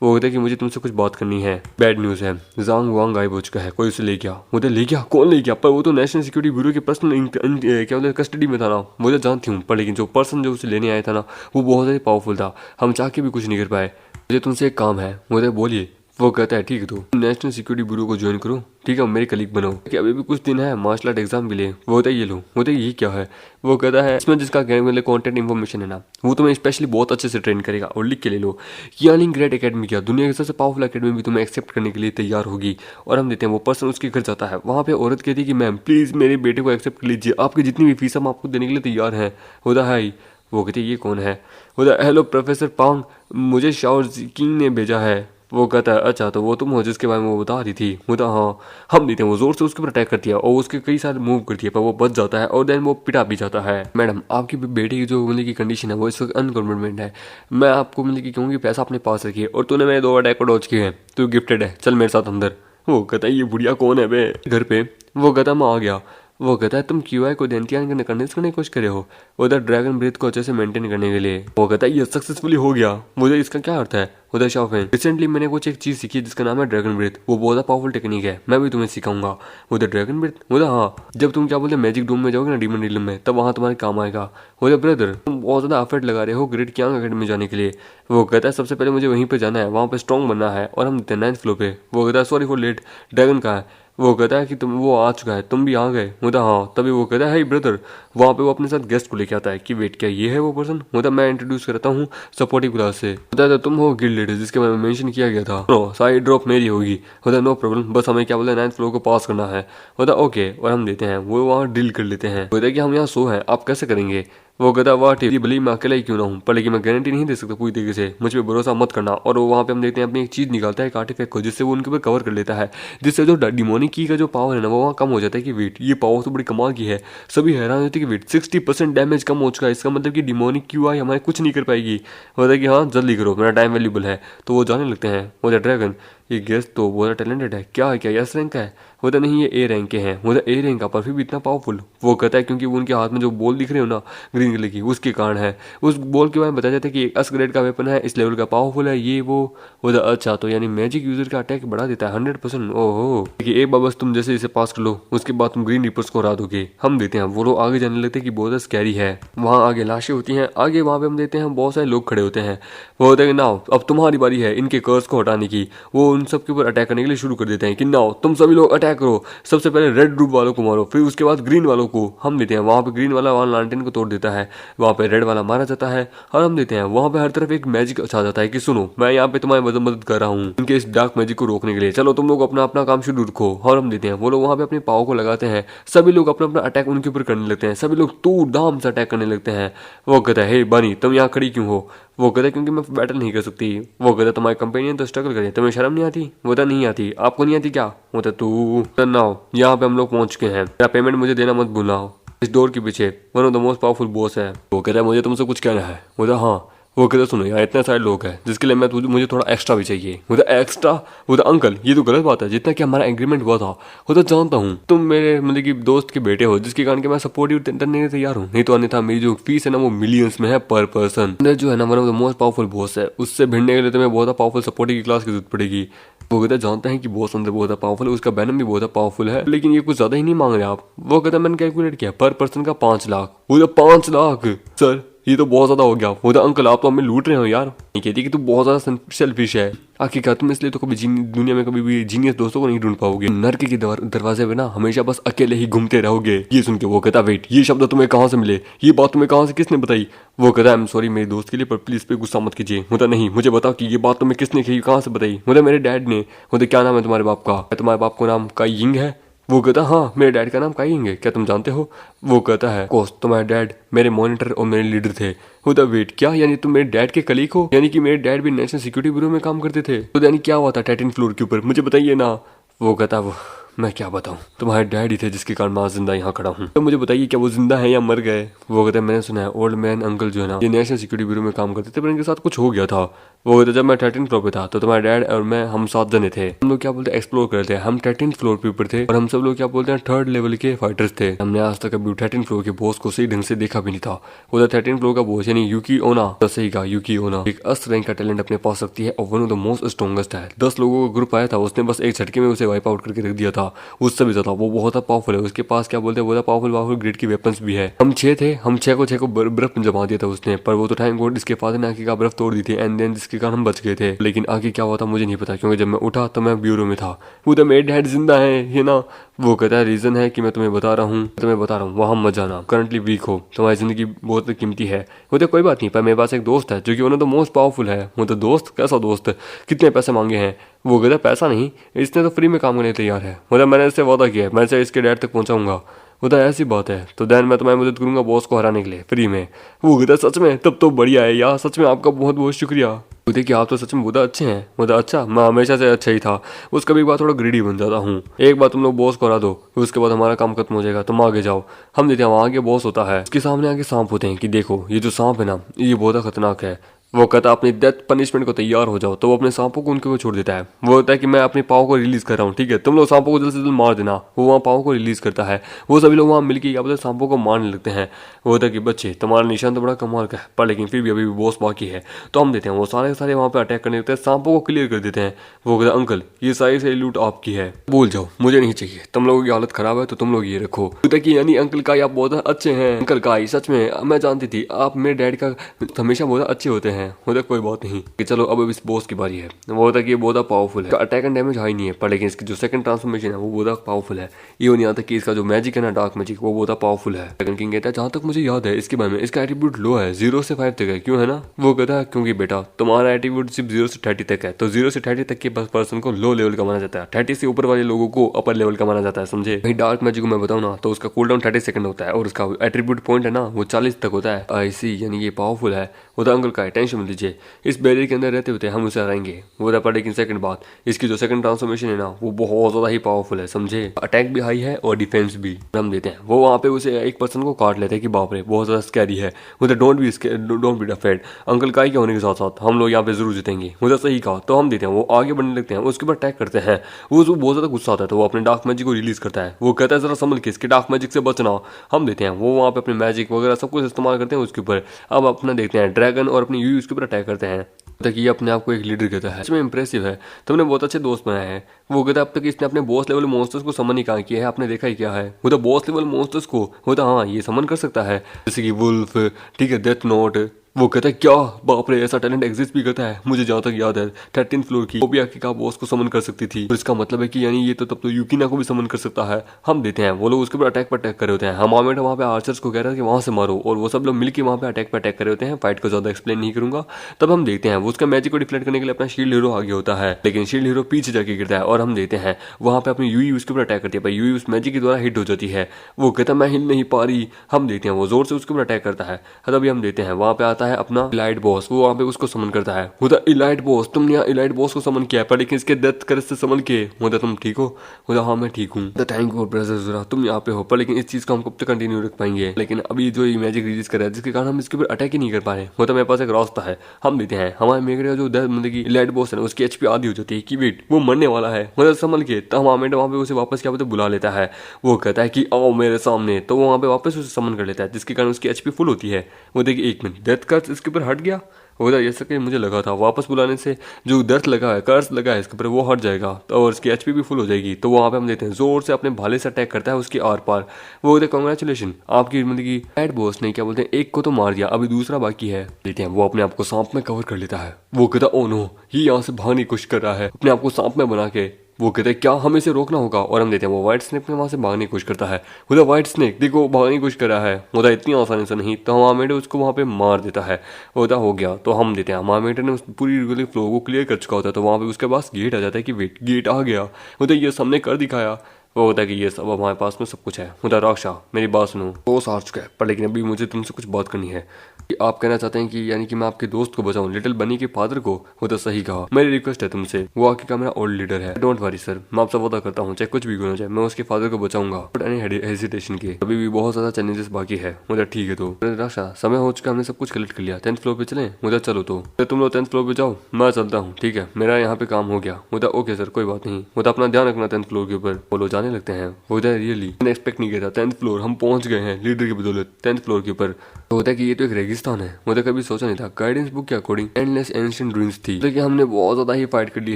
वो कहता है कि मुझे तुमसे कुछ बात करनी है। बैड न्यूज़ है, जांग वांग गायब हो चुका है, कोई उसे ले गया। वो ले गया, कौन ले गया। पर वो तो नेशनल सिक्योरिटी ब्यूरो के पर्सनल क्या बोलते कस्टडी में था ना। मुझे जानती हूँ, पर लेकिन जो पर्सन जो उसे लेने आया था ना वो बहुत ज़्यादा पावरफुल था, हम चाह के भी कुछ नहीं कर पाए। मुझे तुमसे एक काम है। मुझे बोलिए। वो कहता है ठीक है, तो नेशनल सिक्योरिटी ब्यूरो को ज्वाइन करो, ठीक है, मेरे कलीग बनो, कि अभी भी कुछ दिन है, मार्शल आर्ट एग्जाम भी ले। वो होता है ये लो, होता है ये क्या है। वो कहता है इसमें जिसका कंटेंट इन्फॉर्मेशन है ना, वो तुम्हें स्पेशली बहुत अच्छे से ट्रेन करेगा, और लिख के ले लो। यार्निंग ग्रेट एकेडमी क्या, दुनिया की सबसे पावरफुल एकेडमी भी तुम्हें एक्सेप्ट करने के लिए तैयार होगी। और हम देते हैं वो पर्सन उसके घर जाता है, वहाँ पे औरत कहती है कि मैम प्लीज मेरे बेटे को एक्सेप्ट कर लीजिए, आपकी जितनी भी फीस हम आपको देने के लिए तैयार हैं। होता है वो कहती है ये कौन है। होता है हेलो प्रोफेसर पांग, मुझे शाओ किंग ने भेजा है। वो कहता है अच्छा, तो वो तुम हो जिसके बारे में वो बता रही थी। होता हाँ। हम देते हैं वो जोर से उसके ऊपर अटैक करती है और उसके कई सारे मूव करती है, पर वो बच जाता है और देन वो पिटा भी जाता है। मैडम आपकी बेटे की जो मतलब की कंडीशन है वो इस वक्त अनकन्फर्मेंट है, मैं आपको मतलब की कहूँगी पैसा अपने पास रखिए, और तूने मेरे 2 अटैक को डॉज किए हैं, तू गिफ्टेड है, चल मेरे साथ अंदर। वो कहता है ये बुढ़िया कौन है बे घर पे। वो कहता है मैं आ गया। वो कहता है तुम क्यूआई को करने की कोशिश करे हो उधर ड्रैगन ब्रीथ को अच्छे से मेंटेन करने के लिए। वो कहता है ये सक्सेसफुली हो गया। मुझे इसका क्या अर्थ है। उधर शाओफेन रिसेंटली मैंने कुछ एक चीज सीखी जिसका नाम है ड्रैगन ब्रीथ, वो बहुत पावरफुल टेक्निक है, मैं भी तुम्हें सिखाऊंगा। उधर ड्रैगन ब्रीथ, उधर हाँ, जब तुम क्या बोलते मैजिक डूम में जाओगे ना, डीमन रिलम में, तब वहाँ तुम्हारे काम आएगा। उधर ब्रदर तुम बहुत ज्यादा एफर्ट लगा रहे हो ग्रेट कियांग अकेडमी जाने के लिए। वो कहता है सबसे पहले मुझे वहीं पे जाना है, वहाँ पे स्ट्रॉन्ग बनना है, और हम 9th फ्लोर पे। वो कहता है सॉरी फॉर लेट, ड्रैगन कहाँ है। वो कहता है कि तुम वो आ चुका है, तुम भी आ गए। होता हाँ। तभी वो कहता है हे ब्रदर, वहाँ पे वो अपने साथ गेस्ट को लेके आता है कि वेट क्या ये है वो पर्सन। होता मैं इंट्रोड्यूस करता हूँ सपोर्टिव क्लास से। होता है तो तुम हो गिल्ड लीडर जिसके बारे में मेंशन किया गया था, नो साइड ड्रॉप मेरी होगी। होता नो प्रॉब्लम, बस हमें क्या बोलते हैं 9th फ्लोर को पास करना है। होता ओके, और हम देते हैं वो वहाँ डील कर लेते हैं। होता है कि हम यहाँ सो हैं, आप कैसे करेंगे। वो कहता वाह ठीक, भले मैं अकेला ही क्यों ना हूँ, पर लेकिन मैं गारंटी नहीं दे सकता पूरी तरीके से, मुझ पर भरोसा मत करना। और वो वहाँ पे हम देखते हैं अपनी एक चीज निकालता है, एक आर्टिफैक्ट को, जिससे वो उनके ऊपर कवर कर लेता है, जिससे जो डिमोनिक की का जो पावर है ना वो वहाँ कम हो जाता है। कि वेट ये पावर तो बड़ी कमाल की है। सभी हैरान होते हैं कि वेट 60% डैमेज कम हो चुका है, इसका मतलब कि डिमोनिक क्यू आई हमारे कुछ नहीं कर पाएगी। होता है कि हाँ जल्दी करो, मेरा टाइम वैल्यूबल है। तो वो जाने लगते हैं। वो ड्रैगन ये गेस्ट तो बहुत टैलेंटेड है, क्या है क्या एस रैंक का है। होता नहीं ये ए रैंक के हैं। होता ए रैंक का पर फिर भी इतना पावरफुल। वो कहता है क्योंकि वो उनके हाथ में जो बॉल दिख रहे हो ना ग्रीन कलर की, उसके कारण है। उस बॉल के बारे में बताया जाता है कि एस ग्रेड का वेपन है, इस लेवल का पावरफुल है ये वो। होता अच्छा, तो यानी मैजिक यूजर का अटैक बढ़ा देता है 100%। ओहो देखिए एक बार बस तुम जैसे इसे पास कर लो, उसके बाद तुम ग्रीन रिपर्स को हरा दोगे। हम देते हैं वो लोग आगे जाने लगते हैं कि बहुत स्कैरी है। वहाँ आगे लाशें होती हैं, आगे वहाँ पे हम देते हैं बहुत सारे लोग खड़े होते हैं। वो होता है कि नाउ अब तुम्हारी बारी है इनके कर्स को हटाने की। वो उन सब के ऊपर अटैक करने के लिए शुरू कर देते हैं कि नाउ तुम सभी लोग अटैक करो, सबसे पहले रेड ग्रुप वालों को मारो, फिर उसके बाद ग्रीन वालों को। हम देते हैं वहाँ पे ग्रीन वाला वहाँ लालटेन को तोड़ देता है, वहाँ पे रेड वाला मारा जाता है। और हम देते हैं वहाँ पे हर तरफ एक मैजिक छा जाता है कि सुनो मैं यहाँ पे तुम्हारी मदद कर रहा हूँ इनके इस डार्क मैजिक को रोकने के लिए, चलो तुम लोग अपना अपना काम शुरू रखो। और हम देते हैं वो लोग वहाँ पे अपने पाव को लगाते हैं, सभी लोग अपना अपना अटैक उनके ऊपर करने लगते हैं, सभी लोग तूड़ धाम से अटैक करने लगते हैं। वो कहता है हे बनी तुम यहाँ खड़ी क्यों हो। वो कहता है क्योंकि मैं बैटल नहीं कर सकती। वो कहता तुम्हारे कंपेनियन तो स्ट्रगल करे, तुम्हें शर्म नहीं आती। वो तो नहीं आती, आपको नहीं आती क्या। होता तू नाउ यहाँ पे हम लोग पहुंच चुके हैं, मेरा पेमेंट मुझे देना मत भूलना। इस डोर के पीछे one of the most powerful boss है। वो कहता है मुझे तुमसे कुछ कहना है। बोला हाँ। वो कहता सुनो यहाँ इतने सारे लोग हैं जिसके लिए मुझे थोड़ा एक्स्ट्रा भी चाहिए। बोला एक्स्ट्रा। बोला अंकल ये तो गलत बात है, जितना कि हमारा एग्रीमेंट हुआ था वो तो जानता हूँ, तुम मेरे मतलब कि दोस्त के बेटे हो जिसके कारण के मैं सपोर्टिव करने के तैयार हूँ, नहीं तो अन्यथा मेरी जो फीस है ना वो मिलियंस में है पर पर्सन। जो है ना one of the most powerful boss है, उससे भिड़ने के लिए तुम्हें बहुत पावरफुल सपोर्टिव की क्लास की जरूरत पड़ेगी। वो कहता जानते हैं कि बॉस अंदर बहुत पावरफुल है, उसका बैनम भी बहुत पावरफुल है, लेकिन ये कुछ ज्यादा ही नहीं मांग रहे आप। वो कहता मैंने कैलकुलेट किया पर पर्सन का 5 लाख। वो 5 लाख सर ये तो बहुत ज्यादा हो गया। वो तो अंकल आप तो हमें लूट रहे हो यार। ये कहती कि तू बहुत ज्यादा सेल्फिश है। आखिरकार तुम इसलिए तो कभी दुनिया में कभी भी जीनियस दोस्तों को नहीं ढूंढ पाओगे, नर्क के दरवाजे पे ना हमेशा बस अकेले ही घूमते रहोगे। ये सुन के वो कहता वेट ये शब्द तुम्हें कहाँ से मिले, ये बात तुम्हें कहाँ से किसने बताई। वो कहता आई एम सॉरी मेरे दोस्त के लिए, पर प्लीज पे गुस्सा मत कीजिए। होता नहीं मुझे बताओ कि ये बात तुम्हें किसने कही, कहाँ से बताई। होता मेरे डैड ने। होता क्या नाम है तुम्हारे बाप का। तुम्हारे बाप का नाम काई यिंग है। वो कहता हाँ मेरे डैड का नाम काई यिंग है, क्या तुम जानते हो। वो कहता है कोर्स तुम्हारे डैड मेरे मॉनिटर और मेरे लीडर थे। होता वेट क्या यानी तुम मेरे डैड के कलीग हो, यानी कि मेरे डैड भी नेशनल सिक्योरिटी ब्यूरो में काम करते थे। तो यानी क्या हुआ था 13th फ्लोर के ऊपर, मुझे बताइए ना। वो कहता वो मैं क्या बताऊं, तुम्हारे डैड ही थे जिसके कारण मैं जिंदा यहाँ खड़ा हूँ, तो मुझे बताइए क्या वो जिंदा है या मर गए। वो कहते हैं मैंने सुना है ओल्ड मैन अंकल जो है ना ये नेशनल सिक्योरिटी ब्यूरो में काम करते थे, पर इनके साथ कुछ हो गया था। वो कहते जब मैं 13th फ्लोर पे था तो तुम्हारे डैड और मैं हम 7 जने थे, हम लोग क्या बोलते हैं एक्सप्लोर करते हैं। हम 13th फ्लोर पे ऊपर थे और हम सब लोग क्या बोलते हैं 3rd लेवल के फाइटर्स थे। हमने आज तक अभी 13th फ्लोर के बॉस को सही ढंग से देखा भी नहीं था। वो 13th फ्लोर का बॉस यानी यूकी ओना, सही कहा यूकी ओना, एक अस रैंक का टैलेंट अपने पास रखती है और one of the most strongest है। 10 लोगों का ग्रुप आया था, उसने बस एक झटके में उसे वाइप आउट करके रख दिया था। उससे भी ज्यादा वो बहुत पावरफुल है, उसके पास क्या बोलते हैं बहुत पावरफुल ग्रेड की वेपन्स भी है। हम 6 थे, हम 6 को बर्फ में जमा दिया था उसने, पर वो तो थैंक गॉड इसके फादर ने आगे का बर्फ तोड़ दी थी एंड देन जिसके कारण हम बच गए थे। लेकिन आगे क्या हुआ था मुझे नहीं पता, क्योंकि जब मैं उठा तो मैं ब्यूरो में था। वो तो मेरे डैड जिंदा है ये ना। वो कहता है रीजन है कि मैं तुम्हें बता रहा हूँ वहाँ मत जाना, करंटली वीक हो, तुम्हारी जिंदगी बहुत कीमती है। वो तो कोई बात नहीं, पर मेरे पास एक दोस्त है जो कि उन्होंने तो मोस्ट पावरफुल है। वो तो दोस्त कैसा दोस्त, कितने पैसे मांगे हैं? वो कहता पैसा नहीं, इसने तो फ्री में काम करने तैयार है। मतलब मैंने इससे वादा किया है, मैं इसे इसके डैड तक पहुंचाऊंगा। वो तो ऐसी बात है, तो देन मैं तुम्हारी मदद करूंगा बॉस को हराने के लिए फ्री में। वो कहता सच में? तब तो बढ़िया है यार, सच में आपका बहुत बहुत शुक्रिया। वो देखिए आप तो सच में बहुत अच्छे हैं। मतलब अच्छा, मैं हमेशा से अच्छा ही था, उसका भी एक बार थोड़ा ग्रीडी बन जाता हूँ। एक बार तुम लोग बॉस को हरा दो, उसके बाद हमारा काम खत्म हो जाएगा, तुम आगे जाओ। हम देते हैं वहाँ आगे बॉस होता है, उसके सामने आगे सांप होते हैं कि देखो ये जो सांप है ना ये बहुत खतरनाक है। वो कहता अपनी डेथ पनिशमेंट को तैयार हो जाओ, तो वो अपने सांपों को उनके को छोड़ देता है। वो होता है कि मैं अपनी पाव को रिलीज कर रहा हूँ, ठीक है तुम लोग सांपों को जल्द से जल्द मार देना। वो वहाँ पाव को रिलीज करता है, वो सभी लोग वहाँ मिलकर क्या बोलते हैं सांपों को मारने लगते हैं। वो होता है कि बच्चे तुम्हारा निशान तो बड़ा कमाल का है, पर लेकिन फिर भी अभी भी बॉस बाकी है, तो हम देते हैं वो सारे वहाँ पे अटैक करने लगते हैं, सांपों को क्लियर कर देते हैं। वो कहता है अंकल ये सारी लूट आपकी है, बोल जाओ मुझे नहीं चाहिए, तुम लोगों की हालत खराब है तो तुम लोग ये रखो। होता है कि यानी अंकल का आप बहुत अच्छे हैं। अंकल का सच में मैं जानती थी आप मेरे डैड का हमेशा बहुत अच्छे होते हैं। होता कोई बात नहीं कि चलो अब इस बॉस की बारी है। वो होता है कि ये बहुत पावरफुल है, अटैक एंड डैमेज हाई नहीं है, पर लेकिन इसकी जो सेकंड ट्रांसफॉर्मेशन है वो बहुत पावरफुल है। ये नहीं आता कि इसका जो मैजिक है ना डार्क मैजिक वो बहुत पावरफुल है। ड्रैगन किंग कहता है जहां तक मुझे याद है इसके बारे में इसका एट्रीब्यूट लो है, 0 से 5 तक है, क्यों है ना? वो कहता है क्योंकि बेटा तुम्हारा एट्रीब्यूट सिर्फ 0 से 30 तक है, तो 0 से 30 तक के पर्सन को लो लेवल का माना जाता है, 30 से ऊपर वाले लोगों को अपर लेवल का माना जाता है, समझे? भाई डार्क मैजिक को मैं बताऊँ ना तो उसका कूल डाउन 30 सेकंड होता है और उसका एट्रीब्यूट पॉइंट है ना वो 40 तक होता है। ऐसी यानी ये पावरफुल है। वो तो अंकल का है, टेंशन मत लीजिए, इस बैरियर के अंदर रहते होते हम उसे हराएंगे। वो था, पर लेकिन सेकंड बात इसकी जो सेकंड ट्रांसफॉर्मेशन है ना वो बहुत ज्यादा ही पावरफुल है, समझे? अटैक भी हाई है और डिफेंस भी। हम देते हैं वो वहाँ पे उसे एक पर्सन को काट लेते हैं कि बाप रे बहुत ज्यादा स्कैरी है। मतलब डोंट बी अफ्रेड, अंकल का ही होने के साथ साथ हम लोग यहाँ पे जरूर जीतेंगे। मुझे सही कहा, तो हम देते हैं वो आगे बढ़ने लगते हैं, उसके ऊपर अटैक करते हैं। वो बहुत ज्यादा गुस्सा आता है तो वो अपने डार्क मैजिक को रिलीज करता है। वो कहता है जरा संभल के, इसके डार्क मैजिक से बचना। हम देते हैं वो वहाँ पे अपने मैजिक वगैरह सब कुछ इस्तेमाल करते हैं उसके ऊपर। अब अपना देखते हैं ड्रैगन और अपनी यू उसके ऊपर अटैक करते हैं। तक ये अपने आप को एक लीडर कहता है, इसमें इंप्रेसिव है, तुमने बहुत अच्छे दोस्त बनाए हैं। वो कहता है अब तक इसने अपने बॉस लेवल मॉन्स्टर्स को समन ही कहाँ किया है, आपने देखा ही क्या है? वो तो बॉस लेवल मॉन्स्टर्स को होता हाँ ये समन कर सकता है, जैसे कि वुल्फ, ठीक है, डेथ नोट। वो कहता है क्या बाप रे ऐसा टैलेंट एग्जिस्ट भी करता है? मुझे जहाँ तक याद है 13th फ्लोर की वो भी आके का बॉस को समन कर सकती थी, तो इसका मतलब है कि यानी ये तो तब तो यूकिना को भी समन कर सकता है। हम देते हैं वो लोग उसके ऊपर अटैक पर अटैक कर रहे होते हैं। हम आर्मेट वहाँ पे आर्चर्स को कह रहे हैं कि वहाँ से मारो, और वो सब लोग मिलकर वहाँ पे अटैक पर अटैक कर रहे होते हैं। फाइट को ज्यादा एक्सप्लेन नहीं करूंगा। तब हम देखते हैं वो उसका मैजिक को डिफ्लेक्ट करने के लिए अपना शील्ड हीरो आगे होता है, लेकिन शील्ड हीरो पीछे जाके गिरता है और हम देते हैं वहाँ पे अपनी यूई उसके ऊपर अटैक करती है, पर यूई उस मैजिक के द्वारा हिट हो जाती है। वो कहता है मैं हिल नहीं पा रही। हम देखते हैं वो जोर से उसके ऊपर अटैक करता है। तभी हम देते हैं वहाँ पे आता है अपना इलाइट बॉस, वो वहाँ पे उसको समन करता है। होता इलाइट बॉस, तुमने यहाँ इलाइट बॉस को समन किया है, पर लेकिन इसके डेथ कर से समन किए। होता तुम ठीक हो? होता हाँ मैं ठीक हूँ। थैंक यू ब्रदर ज़रा तुम यहाँ पे हो, पर लेकिन इस चीज को हम कब तक कंटिन्यू रख पाएंगे? लेकिन अभी जो मैजिक रिलीज कर रहा है जिसके कारण हम इसके ऊपर अटैक ही नहीं कर पा रहे। होता मेरे पास एक रास्ता है। हम देते हैं हमारे मेरे जो मतलब की इलाइट बॉस है उसकी एचपी आधी हो जाती है कि वेट वो मरने वाला है, मतलब समझ के। तो हम वहाँ पे उसे वापस क्या बोलते बुला लेता है। वो कहता है कि आओ मेरे सामने, तो वो वहाँ पे वापस उसे समन कर लेता है, जिसके कारण उसकी एचपी फुल होती है। वो देखिए 1 मिनट डेथ कर्स इसके ऊपर हट गया। होता जैसा कि मुझे लगा था वापस बुलाने से जो दर्द लगा है कर्स लगा है इसके ऊपर वो हट जाएगा, तो और इसकी एचपी भी फुल हो जाएगी। तो वहाँ पे हम देते हैं जोर से अपने भाले से अटैक करता है उसकी आर पार। वो कहते हैं कांग्रेचुलेशन आपकी मतलब की एड बॉस ने क्या बोलते हैं एक को तो मार दिया, अभी दूसरा बाकी है। देते हैं वो अपने आप को सांप में कवर कर लेता है। वो कहता ओ नो ये यहाँ से भागने की कोशिश कर रहा है अपने आप को सांप में बना के। वो कहते हैं क्या हमें इसे रोकना होगा, और हम देते हैं वो व्हाइट स्नेक में वहाँ से भागने की कोशिश करता है। खुदा व्हाइट स्नेक देखो भागने की कोशिश कर रहा है, होता इतनी आसानी से नहीं, तो हमामेडे उसको वहाँ पे मार देता है। होता हो गया, तो हम देते हैं हमामेडे ने पूरी फ्लो को क्लियर कर चुका होता है, तो वहाँ पे उसके पास गेट आ जाता है कि वेट गेट आ गया। होता ये सबने कर दिखाया। वो होता है कि ये सब हमारे पास में सब कुछ है। होता राक्षा मेरी बात सुनो, वो हार चुका है, पर लेकिन अभी मुझे तुमसे कुछ बात करनी है। कि आप कहना चाहते हैं कि यानी कि मैं आपके दोस्त को बचाऊं, लिटिल बनी के फादर को? वो तो सही कहा, मेरी रिक्वेस्ट है तुमसे, वो आके का मेरा ओल्ड लीडर है। डोंट वरी सर, मैं आपसे वादा करता हूँ चाहे कुछ भी होना चाहे मैं उसके फादर को बचाऊंगा, बट एनी हेजिटेशन के अभी भी बहुत ज्यादा चैलेंजेस बाकी है। मुझे ठीक है, तो राशा समय हो चुका, हमने सब कुछ कलेक्ट कर लिया। 10th फ्लोर पे चले? मुझे चलो, तो तुम लोग 10th फ्लोर पे जाओ, मैं चलता हूँ, ठीक है मेरा यहाँ पे काम हो गया। मुझे ओके सर कोई बात नहीं, मुझे अपना ध्यान रखना 10th फ्लोर के ऊपर। वो लोग जाने लगते हैं। होता है रियली मैंने एक्सपेक्ट नहीं किया था 10th फ्लोर हम पहुंच गए हैं लीडर की बदौलत 10th फ्लोर के ऊपर। तो होता है कि ये तो एक रेगिस्तान है, मुझे कभी सोचा नहीं था। गाइडेंस बुक के अकॉर्डिंग एंडलेस एंशिएंट रूइंस थी, लेकिन हमने बहुत ज्यादा ही फाइट कर ली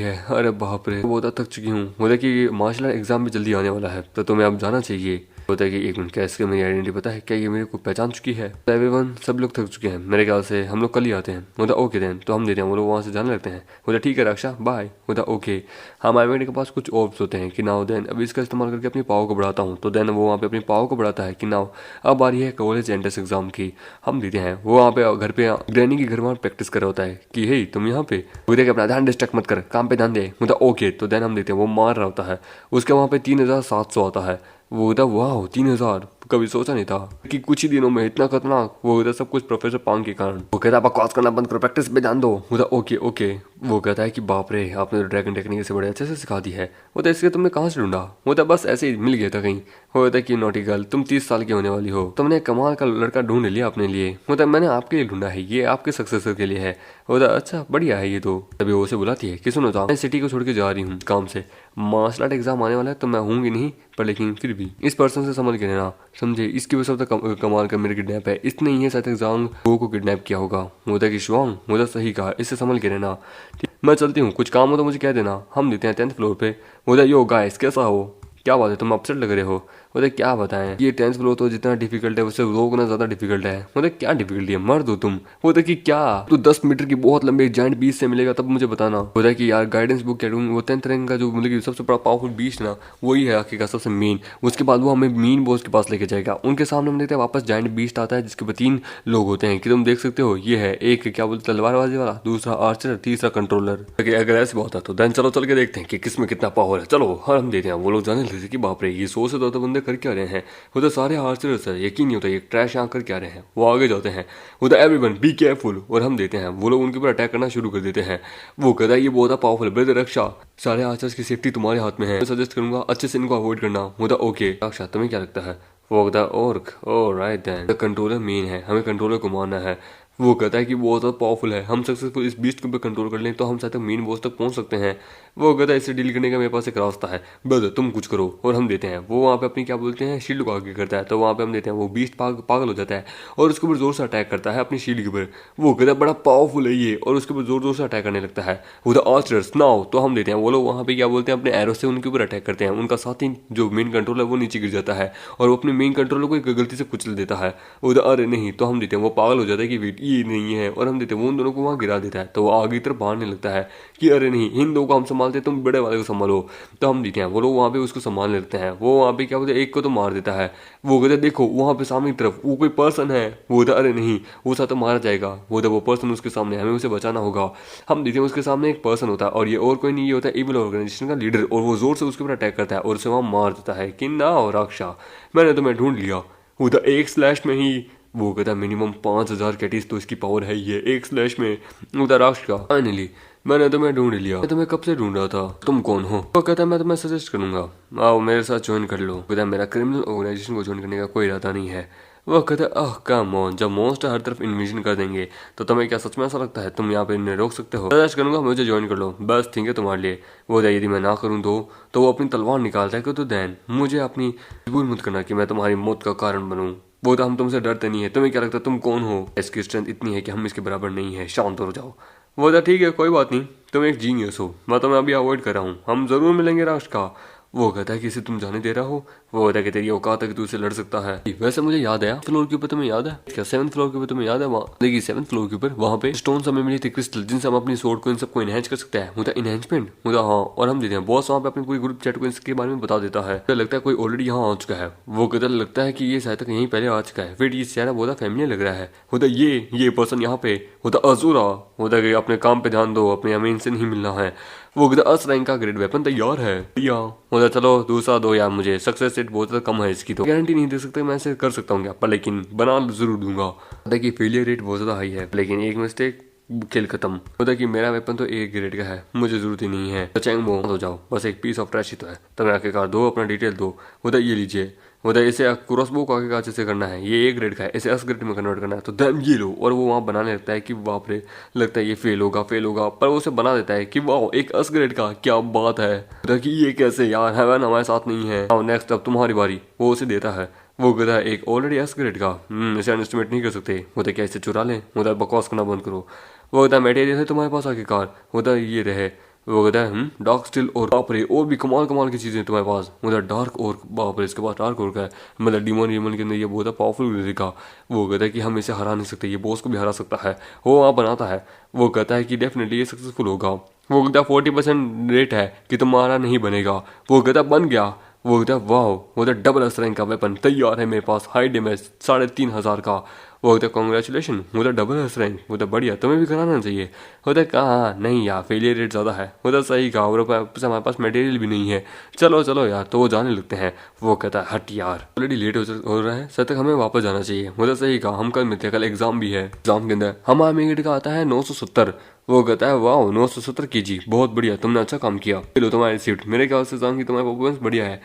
है। अरे बाप रे बहुत थक चुकी हूँ। मुझे कि मार्शल आर्ट एग्जाम भी जल्दी आने वाला है, तो तुम्हें अब जाना चाहिए। होता है कि एक मिनट, क्या इसके मेरी आइडेंटिटी पता है? क्या ये मेरे को पहचान चुकी है? एवरीवन, सब लोग थक चुके हैं मेरे ख्याल से, हम लोग कल ही आते हैं। होता ओके देन, तो हम देते हैं, वो लोग वहाँ से जाने लगते हैं। होता ठीक है रक्षा, बाय। होता ओके। हम आईवेंट के पास कुछ ऑप्स होते हैं कि नाउ देन अब इसका इस्तेमाल करके अपनी पावर को बढ़ाता हूँ। तो देन वो वहाँ पे अपनी पावर को बढ़ाता है कि नाउ अब बारी है कॉलेज एंट्रेंस एग्जाम की। हम देते हैं, वो वहाँ पे घर पे ग्रैनी के घर वहाँ प्रैक्टिस कर रहा होता है कि हे तुम यहाँ पे, वो देख अपना ध्यान डिस्ट्रैक्ट मत कर, काम पे ध्यान दे। होता ओके। तो देन हम देते हैं, वो मार रहा होता है, उसके वहाँ पे 3700 आता है। वो होता वाह 3000, कभी सोचा नहीं था कि कुछ ही दिनों में इतना खतरनाक। वो होता सब कुछ प्रोफेसर पांग के कारण। वो कहता बकवास करना बंद करो, प्रैक्टिस पे ध्यान दो। होता ओके ओके। वो कहता है कि बाप रे, आपने तो ड्रैगन टेक्निक से बड़े अच्छे से सिखा दी है। होता इसके तुमने कहाँ से ढूंढा? होता बस ऐसे ही मिल गया था कहीं। होता कि नॉटी गर्ल, तुम 30 साल की होने वाली हो, तुमने कमाल का लड़का ढूंढ लिया अपने लिए। होता मैंने आपके लिए ढूंढा है, ये आपके सक्सेसर के लिए है। होता अच्छा बढ़िया है ये तो। तभी वो उसे बुलाती है कि सुनो तो मैं सिटी को छोड़ के जा रही हूँ काम से, मार्शल आर्ट एग्जाम आने वाला है तो मैं हूँगी नहीं, पर लेकिन फिर भी इस पर्सन से संभल के रहना, समझे? इसकी वजह से कमाल का मेरे किडनैप है, इसने ही है शायद एग्जाम को किडनैप किया होगा। होता कि शिवांग, होता सही कहा, इससे संभल के रहना। ठीक, मैं चलती हूँ, कुछ काम हो तो मुझे कह देना। हम देते हैं 10th फ्लोर पे। होता यो गाइस कैसा हो, क्या बात है तुम अपसेट लग रहे हो? बोले क्या बताएं, ये 10th फ्लोर तो जितना डिफिकल्ट है उससे 2 गुना ज्यादा डिफिकल्ट है। बोले क्या डिफिकल्टी है, मर दो तुम। बोले कि क्या तो 10 मीटर की बहुत लंबी जॉइंट बीच से मिलेगा तब मुझे बताना। बोला कि यार गाइडेंस बुक क्या दूं, वो 10th रैंक का जो मतलब सबसे बड़ा पावरफुल बीस्ट ना, वही है आखिर का सबसे मेन। उसके बाद वो हमें मेन बॉस के पास लेके जाएगा। उनके सामने हम देखते हैं वापस जॉइंट बीस्ट आता है जिसके 3 लोग होते हैं कि तुम देख सकते हो। ये है एक क्या बोलते तलवारबाजी वाला, दूसरा आर्चर, तीसरा कंट्रोलर। अगर ऐसी बात है तो देन चलो चल के देखते हैं कि किसमें कितना पावर है। चलो हम देते हैं। वो लोग जाने लगे कि बाप रे ये 100 से ज्यादा बंदे कर क्या रहे हैं। उधर सारे आर्चर्स है, यकीन नहीं होता ये ट्रैश यहाँ कर क्या रहे हैं। वो आगे जाते हैं, उधर एवरीवन बी केयरफुल, और हम देते हैं वो लोग उनके ऊपर अटैक करना शुरू कर देते हैं। वो कहता है ये बहुत पावरफुल है ब्रदर रक्षा, सारे आर्चर्स की सेफ्टी तुम्हारे हाथ में है, मैं सजेस्ट करूंगा अच्छे से इनको अवॉइड करना। होता ओके रक्षा, तुम्हें क्या लगता है? वो कहता है orc, alright then, controller main है, हमें कंट्रोलर को मारना है। वो कहता है कि बहुत ज़्यादा पावरफुल है, हम सक्सेसफुल इस बीस्ट के ऊपर कंट्रोल कर लें तो हम शायद तक मेन बॉस तक पहुंच सकते हैं। वो कहता है इसे डील करने का मेरे पास एक रास्ता है, ब्रदर तुम कुछ करो। और हम देते हैं, वो वहाँ पे अपनी क्या बोलते हैं शील्ड को आगे करता है। तो वहाँ पे हम देते हैं वो बीस्ट पागल हो जाता है और उसके ऊपर जोर से अटैक करता है अपनी शील्ड के ऊपर। वो कहता है बड़ा पावरफुल है ये, और उसके ऊपर जोर जोर से अटैक करने लगता है। वो द आर्चर्स नाउ, तो हम देते हैं वो लोग वहाँ पे क्या बोलते हैं अपने एरो से उनके ऊपर अटैक करते हैं। उनका साथी जो मेन कंट्रोल है वो नीचे गिर जाता है और वो अपने मेन कंट्रोलर को एक गलती से कुचल देता है। वो अरे नहीं, तो हम देते हैं वो पागल हो जाता है कि वेट ये नहीं है, और हम देते हैं वो उन दोनों को वहाँ गिरा देता है। तो वो आगे की तरफ भागने लगता है कि अरे नहीं इन दो को हम संभालते, तुम बड़े वाले को संभालो। तो हम देते हैं वो लोग वहाँ पे उसको संभालने लगते हैं। वो वहाँ पे क्या बोलते हैं एक को तो मार देता है। वो कहते देखो वहाँ पे सामने की तरफ वो कोई पर्सन है। वो होता अरे नहीं वो साथ तो मारा जाएगा। वो पर्सन उसके सामने, हमें उसे बचाना होगा। हम देते हैं उसके सामने एक पर्सन होता है और ये और कोई नहीं, ये होता है इविल ऑर्गेनाइजेशन का लीडर, और वो जोर से उसके ऊपर अटैक करता है और उसे वहाँ मार देता है कि ना रक्षा मैंने तुम्हें ढूंढ लिया। उधर एक स्लैश में ही वो कहता मिनिमम 5000 कैटीज तो इसकी पावर है ही है एक स्लैश में। उधर राष्ट्र का फाइनली मैंने तुम्हें ढूंढ लिया, मैं तुम्हें कब से ढूंढ रहा था, तुम कौन हो? वो कहता है मैं तुम्हें सजेस्ट करूंगा, आओ मेरे साथ ज्वाइन कर लो। कहता है मेरा क्रिमिनल ऑर्गेनाइजेशन को ज्वाइन करने का कोई इरादा नहीं है। वो कहता है आह कम ऑन, जब मॉन्स्टर हर तरफ इन्वेजन कर देंगे तो तुम्हें क्या सच में ऐसा लगता है तुम यहाँ पे इन्हें रोक सकते हो? सजेस्ट करूंगा मुझे ज्वाइन कर लो, बस ठीक है तुम्हारे लिए। वो यदि मैं ना करूँ तो वो अपनी तलवार निकालता है कि तो दैन मुझे अपनी मजबूर मत करना कि मैं तुम्हारी मौत का कारण बनूं। वो तो हम तुमसे डरते नहीं है, तुम्हें क्या लगता है तुम कौन हो? इसकी स्ट्रेंथ इतनी है कि हम इसके बराबर नहीं है, शांत हो जाओ। वो तो ठीक है कोई बात नहीं, तुम एक जीनियस हो, मैं तुम्हें अभी अवॉइड कर रहा हूँ, हम जरूर मिलेंगे राष्ट्र का। वो कहता है कि इसे तुम जाने दे रहा हो? वो कहता है कि तेरी औकात है कि तू इसे लड़ सकता है। वैसे मुझे याद है फ्लोर के ऊपर तुम्हें याद है क्या, 7th फ्लोर के ऊपर तुम्हें याद है वहाँ देखिए 7th फ्लोर के ऊपर वहाँ पे स्टोन हमें मिली थी क्रिस्टल, जिनसे हम अपनी सोर्ड को इन सबको इनहेंस कर सकते हैं। मुझे इनहेंसमेंट मुझे हाँ, और हम देते हैं बॉस वहाँ पे अपनी पूरी ग्रुप चैट को इसके बारे में बता देता है। तो लगता है कोई ऑलरेडी यहाँ आ चुका है। वो कहता लगता है कि ये शायद तक यहीं पहले आ चुका है, वेट ये चेहरा बहुत फैमिलियर लग रहा है। होता ये पर्सन यहाँ पे होता अजूरा। होता कि अपने काम पे ध्यान दो, अपने अमीन से नहीं मिलना है। वो कहता अस रैंक का ग्रेड वेपन तैयार है भैया। होता चलो दूसरा दो यार, मुझे सक्सेस रेट बहुत ज्यादा कम है इसकी, तो गारंटी नहीं दे सकते मैं ऐसे कर सकता हूँ क्या, पर लेकिन बना जरूर दूंगा। देखिए फेलियर रेट बहुत ज्यादा हाई है, लेकिन एक मिस्टेक खेल खत्म। होता कि मेरा वेपन तो एक ग्रेड का है, मुझे जरूरत ही नहीं है। तो चैंग बो हो जाओ, बस एक पीस ऑफ ट्रैश ही तो है, तो मैं आखिरकार दो अपना डिटेल दो। होता ये लीजिए, होता इसे क्रॉसबो को आगे अच्छे से करना है, ये एक ग्रेड का है, इसे 10 ग्रेड में कन्वर्ट करना है, तो देन ये लो। और वो वहाँ बनाने लगता है कि बाप रे लगता है ये फेल होगा, पर वो उसे बना देता है कि वाह एक 10 ग्रेड का, क्या बात है। कि ये कैसे यार, हेवन हमारे साथ नहीं है, नेक्स्ट अब तुम्हारी बारी। वो उसे देता है। वो कहता है एक ऑलरेडी 10 ग्रेड का, इसे अनएस्टिमेट नहीं कर सकते। होता क्या इसे चुरा लें? होता बकवास करना बंद करो। वो होता मटेरियल है तुम्हारे पास आखिरकार। होता ये रहे। वो कहता है डार्क स्टिल और बाप रे और भी कमाल कमाल की चीजें तुम्हारे पास, मतलब डार्क और बाप रे इसके पास डार्क और का है, मतलब डीमन के अंदर ये बहुत पावरफुल म्यूजिक का। वो कहता है कि हम इसे हरा नहीं सकते, ये बॉस को भी हरा सकता है। वो वहाँ बनाता है, वो कहता है कि डेफिनेटली ये सक्सेसफुल होगा। वो कहता है 40% रेट है कि तुम्हारा नहीं बनेगा। वो कहता बन गया। वो कहता वाह, वो तो डबल एस रैंक का वेपन तैयार है मेरे पास, हाई डैमेज 3,500 का। वो कहता कॉन्ग्रेचुलेशन, वो तो डबल एस रैंक, वो तो बढ़िया, तुम्हें भी कराना चाहिए। होता कहाँ नहीं यार, फेलियर रेट ज़्यादा है। वो तो सही कहा, और हमारे पास मटेरियल भी नहीं है, चलो चलो यार। तो वो जाने लगते हैं। वो कहता है हट यार, ऑलरेडी लेट हो रहा है, सर तक हमें वापस जाना चाहिए। वो तो सही कहा, हम कल मिलते हैं, कल एग्जाम भी है। एग्जाम के अंदर हमारा मिनट का आता है 970। वो कहता है वाह 970 kg, बहुत बढ़िया, तुमने अच्छा काम किया, लो तुम्हारी रिसिप्ट। मेरे ख्याल से जान की तुम्हारा परफॉर्मेंस बढ़िया है।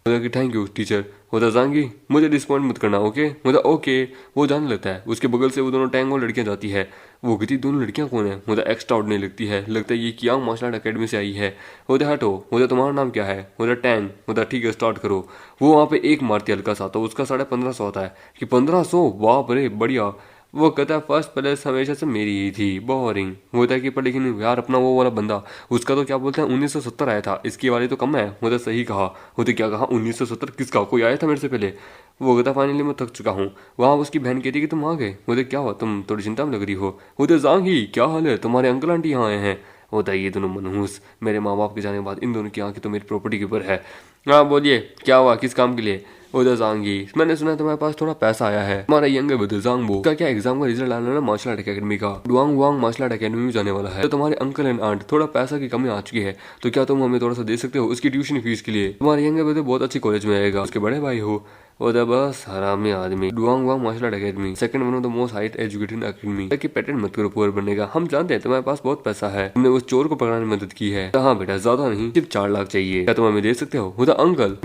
बोला कि थैंक यू टीचर। बोला जांगी मुझे डिसपॉइंट मत करना, ओके। बोला ओके। वो जाने लगता है। उसके बगल से वो दोनों टैंग और लड़कियां जाती है। वो कहती दोनों लड़कियां कौन है? बोला एक्स्ट्रा ऑर्डिनरी लगती है, लगता है ये कियांग मार्शल आर्ट अकेडमी से आई है। बोला हटो। बोला तुम्हारा नाम क्या है? बोला टैंग। बोला ठीक है स्टार्ट करो। वो वहाँ पे एक मारती है हल्का सा, तो उसका 1550 आता है कि 1500, बाप रे बढ़िया। वो कहता है फर्स्ट प्लेस हमेशा से मेरी ही थी, बोरिंग। होता है कि पर लेकिन यार अपना वो वाला बंदा, उसका तो क्या बोलते हैं 1970 आया था, इसकी वाली तो कम है। वो तो सही कहा। वो तो क्या कहा 1970 किसका, कोई आया था मेरे से पहले? वो कहता फाइनली मैं थक चुका हूँ। वहाँ उसकी बहन कहती कि तुम आ गए। वो तो क्या हुआ, तुम थोड़ी चिंता में लग रही हो। वो तो जांगी क्या हाल है, तुम्हारे अंकल आंटी यहाँ आए हैं। होता है ये दोनों मनहूस, मेरे माँ बाप के जाने के बाद इन दोनों की आंखें तो मेरी प्रॉपर्टी के ऊपर है। हाँ बोलिए क्या हुआ, किस काम के लिए? उधर जांगी मैंने सुना तुम्हारे पास थोड़ा पैसा आया है, हमारा यंगर ब्रदर जांगबो का क्या एग्जाम का रिजल्ट आना ना मार्शल आर्ट अकेडमी का, Duang Wang martial art academy में जाने वाला है। तो तुम्हारे अंकल एंड आंट थोड़ा पैसा की कमी आ चुकी है, तो क्या तुम हमें थोड़ा सा दे सकते हो उसकी ट्यूशन फीस के लिए? तुम्हारे यंगर ब्रदर बहुत अच्छी कॉलेज में आएगा, उसके बड़े भाई हो। उधर बस हरामी आदमी। Duang Wang martial art academy second one of the most highest educated academy. कि पेटेंट मत करो पुअर बनने का, हम जानते हैं तुम्हारे पास बहुत पैसा है, तुमने उस चोर को पकड़ने में मदद की है। हाँ बेटा ज्यादा नहीं, सिर्फ 4 लाख चाहिए, क्या तुम हमें दे सकते हो? उधर अंकल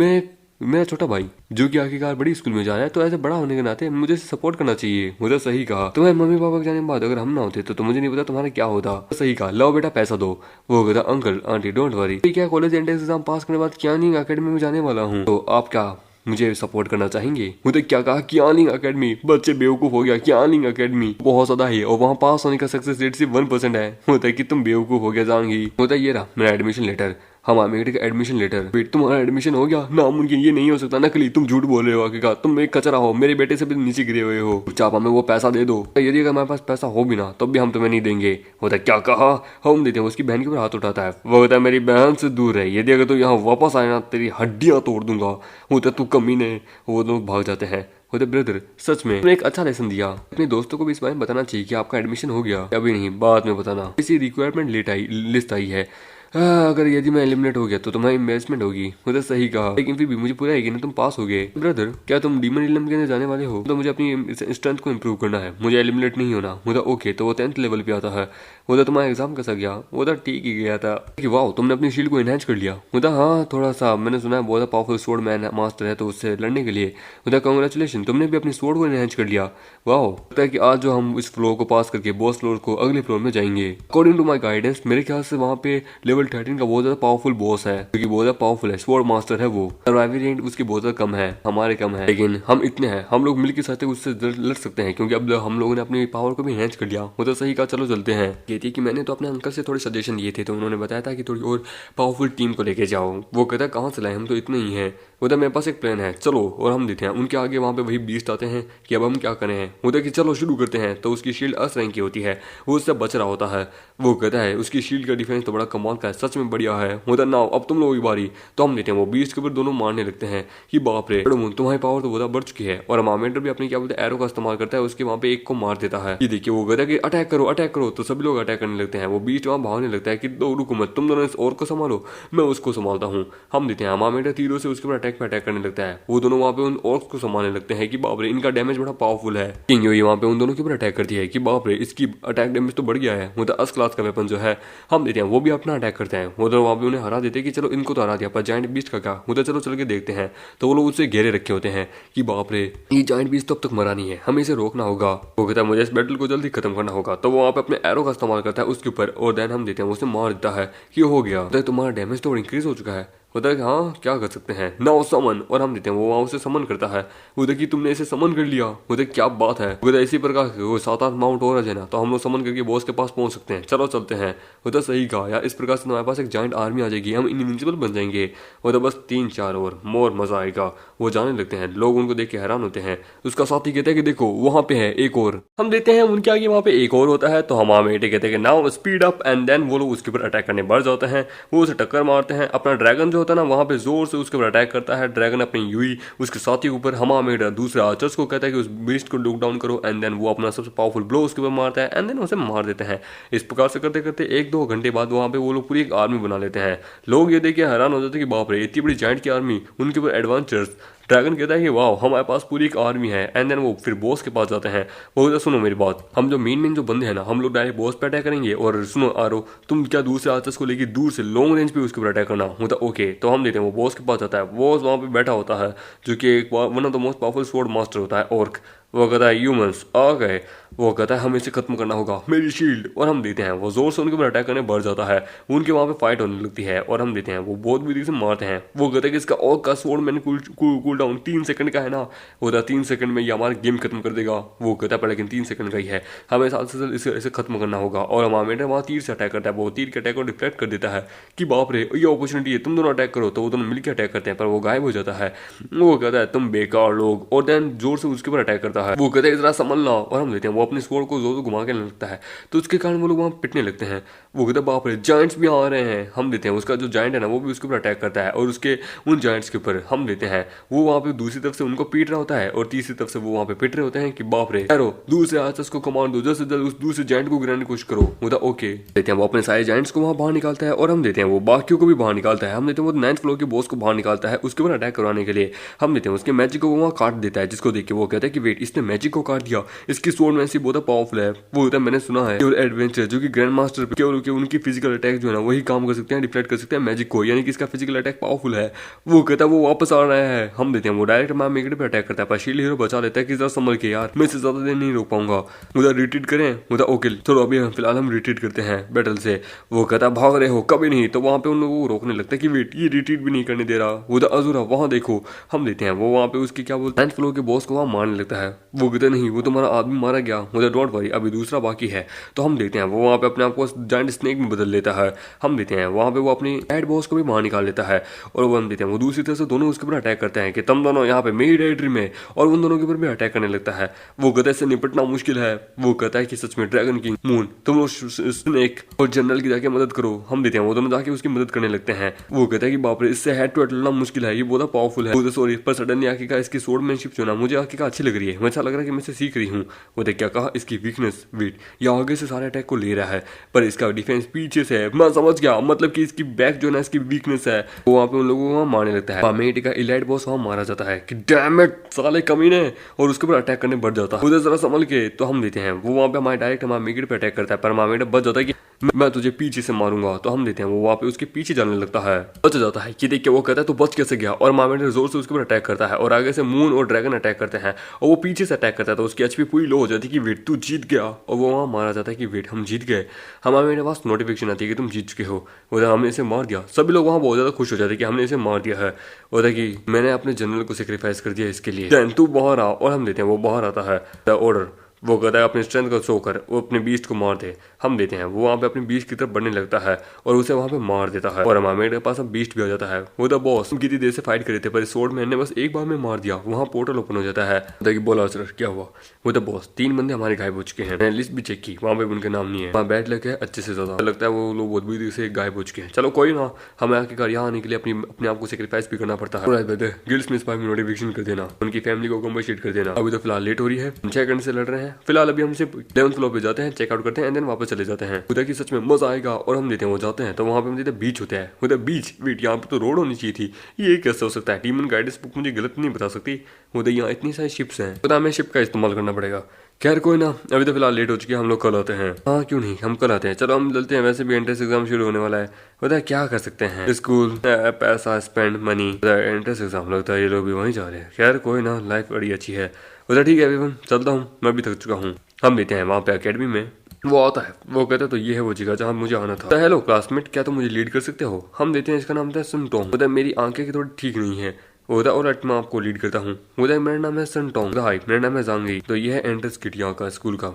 मेरा छोटा भाई जो कि आखिरकार बड़ी स्कूल में जा रहा है, तो ऐसे बड़ा होने के नाते मुझे सपोर्ट करना चाहिए। मुझे सही कहा, तुम्हारे मम्मी पापा के जाने के बाद अगर हम ना होते तो मुझे नहीं पता तुम्हारा क्या होता। सही कहा, लो बेटा पैसा दो। वो कहता अंकल आंटी डोंट वरी, क्या कॉलेज एंट्रेंस एग्जाम पास करने के बाद कियांग अकेडमी में जाने वाला हूँ, तो आप क्या मुझे सपोर्ट करना चाहेंगे? मुझे क्या कहा कियांग अकेडमी, बच्चे बेवकूफ हो गया। कियांग अकेडमी बहुत ज्यादा है और वहाँ पास होने का सक्सेस रेट सिर्फ 1% है। होता है कि तुम बेवकूफ हो गया जांगी। होता है ये रहा मेरा एडमिशन लेटर, हमारे मेरे का एडमिशन लेटर। बेट तुम्हारा एडमिशन हो गया? नामुमकिन, ये नहीं हो सकता, नकली, तुम झूठ बोल रहे हो। आगे का तुम एक कचरा हो, मेरे बेटे से भी नीचे गिरे हुए हो। चुपचाप हमें वो पैसा दे दो, यदि अगर हमारे पास पैसा हो भी ना तो भी हम तुम्हें नहीं देंगे। होता क्या कहा, हम देते हैं। उसकी बहन के ऊपर हाथ उठाता है। वो होता है मेरी बहन से दूर है, यदि अगर तू यहाँ वापस आए ना तेरी हड्डियां तोड़ दूंगा। होता तू कमीने। वो लोग भाग जाते हैं। होते ब्रदर सच में तुमने एक अच्छा लेसन दिया, अपने दोस्तों को भी इस बारे में बताना चाहिए कि आपका एडमिशन हो गया। अभी नहीं, बाद में बताना। इसी रिक्वायरमेंट लिस्ट आई है, अगर यदि मैं एलिमिनेट हो गया तो तुम्हारी इन्वेस्टमेंट होगी। मुझे सही कहा, लेकिन फिर भी मुझे पूरा है कि ना तुम पास हो गए। ब्रदर क्या तुम डीमन इलम के अंदर जाने वाले हो? तो मुझे अपनी स्ट्रेंथ को इम्प्रूव करना है, मुझे एलिमिनेट नहीं होना। मुझे ओके, तो वो 10th लेवल पे आता है। वो तो तुम्हारा एग्जाम कैसा गया? वो तो ठीक ही गया था। कि वाह तुमने अपनी शील्ड को इनहेंस कर लिया। मुझे हाँ थोड़ा सा, मैंने सुना है बहुत पावरफुल स्वॉर्ड मैन मास्टर है, तो उससे लड़ने के लिए। मुझे कांग्रेचुलेशन, तुमने भी अपनी स्वॉर्ड को इनहेंस कर लिया। वाह, लगता है कि आज जो हम इस फ्लोर को पास करके बॉस फ्लोर को अगले फ्लोर में जाएंगे। अकॉर्डिंग टू माई गाइडेंस मेरे ख्याल से वहाँ पे लेवल 13 का बहुत ज्यादा पावरफुल बॉस है, क्योंकि बहुत ज्यादा पावरफुल है, स्वॉर्ड मास्टर है वो। सर्वाइवल रेट उसकी बहुत ज्यादा कम है, हमारे कम है, लेकिन हम इतने हैं, हम लोग मिलकर साथ उससे लड़ सकते हैं, क्योंकि अब हम लोगों ने अपनी पावर को भी एनहेंस कर लिया। वो तो सही कहा, चलो चलते हैं। कहती कि मैंने तो अपने अंकल से थोड़े सजेशन लिए थे, तो उन्होंने बताया था कि थोड़ी और पावरफुल टीम को लेके जाओ। वो कहता है कहाँ से लाए, हम तो इतने ही हैं। वो मेरे पास एक प्लान है, चलो और हम देते हैं। उनके आगे वहाँ पे वही बीस्ट आते हैं कि अब हम क्या करें। वो कि चलो शुरू करते हैं। तो उसकी शील्ड अस रैंक की होती है, वो उससे बच रहा होता है। वो कहता है उसकी शील्ड का डिफेंस तो बड़ा कमाल का है, सच में बढ़िया है। होता ना अब तुम लोगों की बारी, तो हम देते हैं। वो बीस्ट के ऊपर दोनों मारने लगते हैं कि बाप रे तुम्हारी पावर तो बहुत बढ़ चुकी है। और मामेंटर भी अपनी क्या बोलते हैं एरो का इस्तेमाल करता है, उसके वहाँ पे एक को मार देता है। ये देखिए वो कहता है कि अटैक करो अटैक करो, तो सभी लोग अटैक करने लगते हैं। वो बीस्ट वहाँ भागने लगता है कि दो रुको मत, तुम दोनों इस और को संभालो, मैं उसको संभालता हूँ। हम देते हैं मामेंटर तीरों से उसके ऊपर अटैक पे अटैक करने लगता है। वो दोनों वहाँ पे उन ऑर्क्स को संभालने लगते हैं कि बाप रे इनका डैमेज बड़ा पावरफुल है। किंग योई वहाँ पे उन दोनों के ऊपर अटैक करती है कि बाप रे इसकी अटैक डैमेज तो बढ़ गया है। वो अस क्लास का वेपन जो है हम देते हैं, वो भी अपना अटैक करते हैं। वो दोनों वहाँ पे उन्हें हरा देते हैं कि चलो इनको तो हरा दिया, पर जायंट बीस्ट का क्या होता, चलो चल के देखते हैं। तो वो लोग उससे घेरे रखे होते हैं कि बाप रे ये जायंट बीस्ट तो अब तक मरा नहीं है, हमें इसे रोकना होगा। वो कहता है मुझे इस बैटल को जल्दी खत्म करना होगा। तो वो वहाँ पे अपने एरो का इस्तेमाल करता है उसके ऊपर, और देन हम देते हैं उसे मार देता है कि हो गया, तुम्हारा डैमेज तो इंक्रीज हो चुका है। होता है कि हाँ क्या कर सकते हैं, नाउ समन, और हम देते हैं वो वहाँ उसे समन करता है। होता है कि तुमने इसे समन कर लिया, होता है क्या बात है। होता है इसी प्रकार वो 7-8 माउंट और है ना, तो हम लोग समन करके बॉस के पास पहुंच सकते हैं, चलो चलते हैं। होता सही कहा यार, इस प्रकार से हमारे पास एक जाइंट आर्मी आ जाएगी, हम इनविंसिबल बन जाएंगे। होता बस 3-4 और मोर मजा आएगा। वो जाने लगते हैं, लोग उनको देख के हैरान होते हैं। उसका साथी कहता है कि देखो वहां पे है एक और। हम देते हैं उनके आगे वहां पे एक और होता है, तो हम बेटे कहते हैं कि now speed up, and then वो लोग उसके ऊपर अटैक करने बढ़ जाते हैं। वो उसे टक्कर मारते हैं। अपना ड्रैगन जो होता है ना वहां पे जोर से उसके ऊपर अटैक करता है। ड्रैगन अपनी यूई उसके साथी के ऊपर, हमामेडा दूसरे आर्चर्स को कहता है कि उस बीस्ट को लुक डाउन करो, एंड देन वो अपना सबसे पावरफुल ब्लो उसके ऊपर मारता है, एंड देन उसे मार देते हैं। इस प्रकार से करते करते 1-2 घंटे बाद वहां पे वो लोग पूरी एक आर्मी बना लेते हैं। लोग ये देख के हैरान हो जाते हैं कि बाप रे इतनी बड़ी जाइंट की आर्मी, उनके ऊपर एडवेंचर्स। ड्रैगन कहता है कि वाह हमारे पास पूरी एक आर्मी है, एंड देन वो फिर बॉस के पास जाते हैं। वो कहता है सुनो मेरी बात, हम जो मेन जो बंदे हैं ना, हम लोग डायरेक्ट बॉस पे अटैक करेंगे, और सुनो आरो तुम क्या दूसरे आर्चर्स को लेके दूर से लॉन्ग रेंज पे उसके ऊपर अटैक करना होता। ओके, तो हम देते हैं वो बॉस के पास जाता है। बॉस वहाँ पे बैठा होता है जो कि एक one of the most powerful sword master होता है ऑर्क। वो कहता है ह्यूमंस आ गए। वो कहता है हमें इसे खत्म करना होगा, मेरी शील्ड, और हम देते हैं वो जोर से उनके ऊपर अटैक करने बढ़ जाता है। उनके वहाँ पे फाइट होने लगती है, और हम देते हैं वो बहुत विधि से मारते हैं। वो कहते हैं कि इसका और का स्वॉर्ड मैंने कूल डाउन 3 सेकंड का है ना, होता 3 सेकंड में ये हमारा गेम खत्म कर देगा। वो कहता है पर लेकिन 3 सेकंड का ही है, हमें साथ से इसे खत्म करना होगा। और हमारे वहाँ तीर से अटैक करता है। वो तीर के अटैक को डिफ्लेक्ट कर देता है कि बाप रे ये अपॉर्चुनिटी है, तुम दोनों अटैक करो। तो वो दोनों मिलकर अटैक करते हैं, पर वो गायब हो जाता है। वो कहता है तुम बेकार लोग, और देन जोर से उसके ऊपर अटैक करता है। वो कहता है जरा संभल लो, और हम देते हैं वो अपने स्वॉर्ड को जोर से घुमा के लगता है, तो उसके कारण वो लोग वहाँ पिटने लगते हैं। वो कहता है बाप रे जाइंट्स भी आ रहे हैं। हम देते हैं उसका जो जाइंट है ना वो भी उसके ऊपर अटैक करता है, और उसके उन जाइंट्स के ऊपर हम देते हैं वो वहाँ पे दूसरी तरफ से उनको पीट रहा होता है, और तीसरी तरफ से वो वहाँ पे पिट रहे होते हैं कि बाप रे एरो दूसरे आर्चर्स को कमांड दो, जल्द से जल्द उस दूसरे जाइंट को गिराने की कोशिश करो। होता ओके, देते हैं वो अपने सारे जाइंट्स को वहाँ बाहर निकालता है, और हम देते हैं वो बाकियों को भी बाहर निकालता है। हम देते हैं वो 9th फ्लोर के बॉस को बाहर निकालता है उसके ऊपर अटैक करवाने के लिए। हम देते हैं उसके मैजिक को वहाँ काट देता है, जिसको देख के वो कहता है कि वेट इसने मैजिक को काट दिया, इसकी स्वॉर्ड में ऐसी बहुत पावरफुल है। वो होता है मैंने सुना है केवल एडवेंचर जो कि ग्रैंड मास्टर केवल उनकी फिजिकल अटैक जो है ना वही काम कर सकते हैं, डिफ्लेक्ट कर सकते हैं मैजिक को, यानी कि इसका फिजिकल अटैक पावरफुल है। वो कहता है वो वापस आ रहा है। हम देते हैं वो डायरेक्ट मां मेगड़े पे अटैक करता है, पर शील्ड हीरो बचा लेता है कि जरा संभल के यार, मैं इसे ज्यादा देर नहीं रोक पाऊंगा। उधर रिट्रीट करें, उधर ओके चलो अभी फिलहाल हम रिट्रीट करते हैं बैटल से। वो कहता है भाग रहे हो कभी नहीं, तो वहां पे उन लोगों को रोकने लगता है कि वेट ये रिट्रीट भी नहीं करने दे रहा। उधर अजूरा वहां देखो। हम देते हैं वो वहां पे उसकी क्या बोलते हैं 9th फ्लोर के बॉस को वहां मारने लगता है। वो कहते नहीं वो तुम्हारा आदमी मारा गया, उधर डोंट वरी अभी दूसरा बाकी है। तो हम देखते हैं वो वहाँ पे अपने आप को जायंट स्नेक में बदल लेता है। हम देखते हैं वहाँ पे वो अपनी हेड बॉस को भी बाहर निकाल लेता है, और वो हम देखते हैं वो दूसरी तरफ से दोनों उसके ऊपर अटैक करते हैं कि तुम दोनों यहाँ पे मेरी टेरिटरी में, और उन दोनों के ऊपर भी अटैक करने लगता है। वो कहता है इससे निपटना मुश्किल है। वो कहता है कि सच में ड्रैगन किंग मून तुम लोग स्नेक और जनरल की जाके मदद करो। हम देते हैं वो दोनों जाके उसकी मदद करने लगते हैं। वो कहता है कि बाप रे इससे हेड टू हेड लड़ना मुश्किल है, ये बहुत पावरफुल है। सॉरी पर सडनली आके का इसकी स्वॉर्डमैनशिप जो ना मुझे आके का अच्छी लग रही है, मुझे अच्छा लग रहा है कि मैं इसे सीख रही हूँ। वो देख क्या कहा इसकी वीकनेस वेट, या आगे से सारे अटैक को ले रहा है पर इसका डिफेंस पीछे से है। मैं समझ गया, मतलब कि इसकी बैक जो है ना इसकी वीकनेस है। वो वहाँ पे उन लोगों को वहाँ मारने लगता है। पामेटी का इलाइट बॉस वहाँ मारा जाता है कि डैम इट साले कमीने, और उसके ऊपर अटैक करने बढ़ जाता है। उधर जरा संभल के, तो हम देते हैं वो वहाँ पे हमारे डायरेक्ट हमारे मेगेट पे अटैक करता है, पर मामेटा बच जाता है कि मैं तुझे पीछे से मारूंगा। तो हम देते हैं वो वहाँ पे उसके पीछे जाने लगता है, बच जाता है कि देख के वो कहता है तो बच कैसे गया, और मामेटा जोर से उसके ऊपर अटैक करता है, और आगे से मून और ड्रैगन अटैक करते हैं, और वो पीछे से अटैक करता है। तो उसकी एचपी पूरी लो हो जाती है कि वेट तू जीत गया, और वो वहाँ मारा जाता है कि वेट हम जीत गए। हमारे मेरे पास नोटिफिकेशन आती है कि तुम जीत चुके हो, उधर हमने इसे मार दिया। सभी लोग वहाँ बहुत ज़्यादा खुश हो जाते हैं कि हमने इसे मार दिया है, उधर कि मैंने अपने जनरल को सेक्रीफाइस कर दिया इसके लिए। तू बाहर आ, और हम देते हैं वो बाहर आता है। द ऑर्डर वो कहता है अपने स्ट्रेंथ को शो कर, वो अपने बीस्ट को मार दे। हम देते हैं वो वहाँ पे अपने बीस्ट की तरफ बढ़ने लगता है, और उसे वहाँ पे मार देता है, और हमारे के पास अब बीस्ट भी आ जाता है। वो द बॉस कितनी देर से फाइट करे थे, पर इस स्वॉर्ड मैन ने बस एक बार में मार दिया। वहाँ पोर्टल ओपन हो जाता है। बोला सर क्या हुआ। वो द बॉस 3 बंदे हमारे गायब हो चुके हैं, मैंने लिस्ट भी चेक की, वहाँ पे उनके नाम नहीं है। वहाँ बैठ लगे अच्छे से ज्यादा लगता है वो लोग बहुत बुरी से गायब हो चुके हैं। चलो कोई ना, हमें आखिरकार यहाँ आने के लिए अपने आप को सेक्रीफाइस भी करना पड़ता है। गिल्ड स्मिथ में नोटिफिकेशन कर देना, उनकी फैमिली को कम्पनसेट कर देना। अभी तो फिलहाल लेट हो रही है, 6 घंटे से लड़ रहे हैं। फिलहाल अभी हमसे 11th फ्लोर पे जाते हैं, चेकआउट करते हैं, एंड देन वापस चले जाते हैं। उधर की सच में मजा आएगा, और हम देते हैं वो जाते हैं तो वहाँ पे हम देते हैं बीच होता है। उधर बीच वेट यहाँ पे तो रोड होनी चाहिए थी, ये कैसे हो सकता है। टीम गाइडेंस बुक मुझे गलत नहीं बता सकती। उधर यहाँ इतनी सारी शिप्स हैं, तो हमें शिप का इस्तेमाल करना पड़ेगा। खैर कोई ना, अभी तो फिलहाल लेट हो चुकी है, हम लोग कल आते हैं। हाँ क्यों नहीं, हम कल आते हैं। चलो हम चलते हैं, वैसे भी एंट्रेंस एग्जाम शुरू होने वाला है। पता क्या कर सकते हैं, स्कूल पैसा स्पेंड मनी, एंट्रेंस एग्जाम लगता है ये लोग भी वहीं जा रहे हैं। खैर कोई ना, लाइफ बड़ी अच्छी है। उधर ठीक है अभी चलता हूँ, मैं भी थक चुका हूँ। हम लेते हैं वहाँ पे अकेडमी में वो आता है, वो कहता है तो ये है वो जगह जहाँ मुझे आना था। हेलो क्लासमेट, क्या तुम मुझे लीड कर सकते हो? हम देते हैं, इसका नाम था सनटोंग। बोलता है मेरी आंखें की थोड़ी ठीक नहीं है। होता और मैं आपको लीड करता हूँ। बोलता है मेरा नाम है सनटोंग। हाय, मेरा नाम है जांगी। तो ये है एंट्रेंस किट यहाँ का स्कूल का।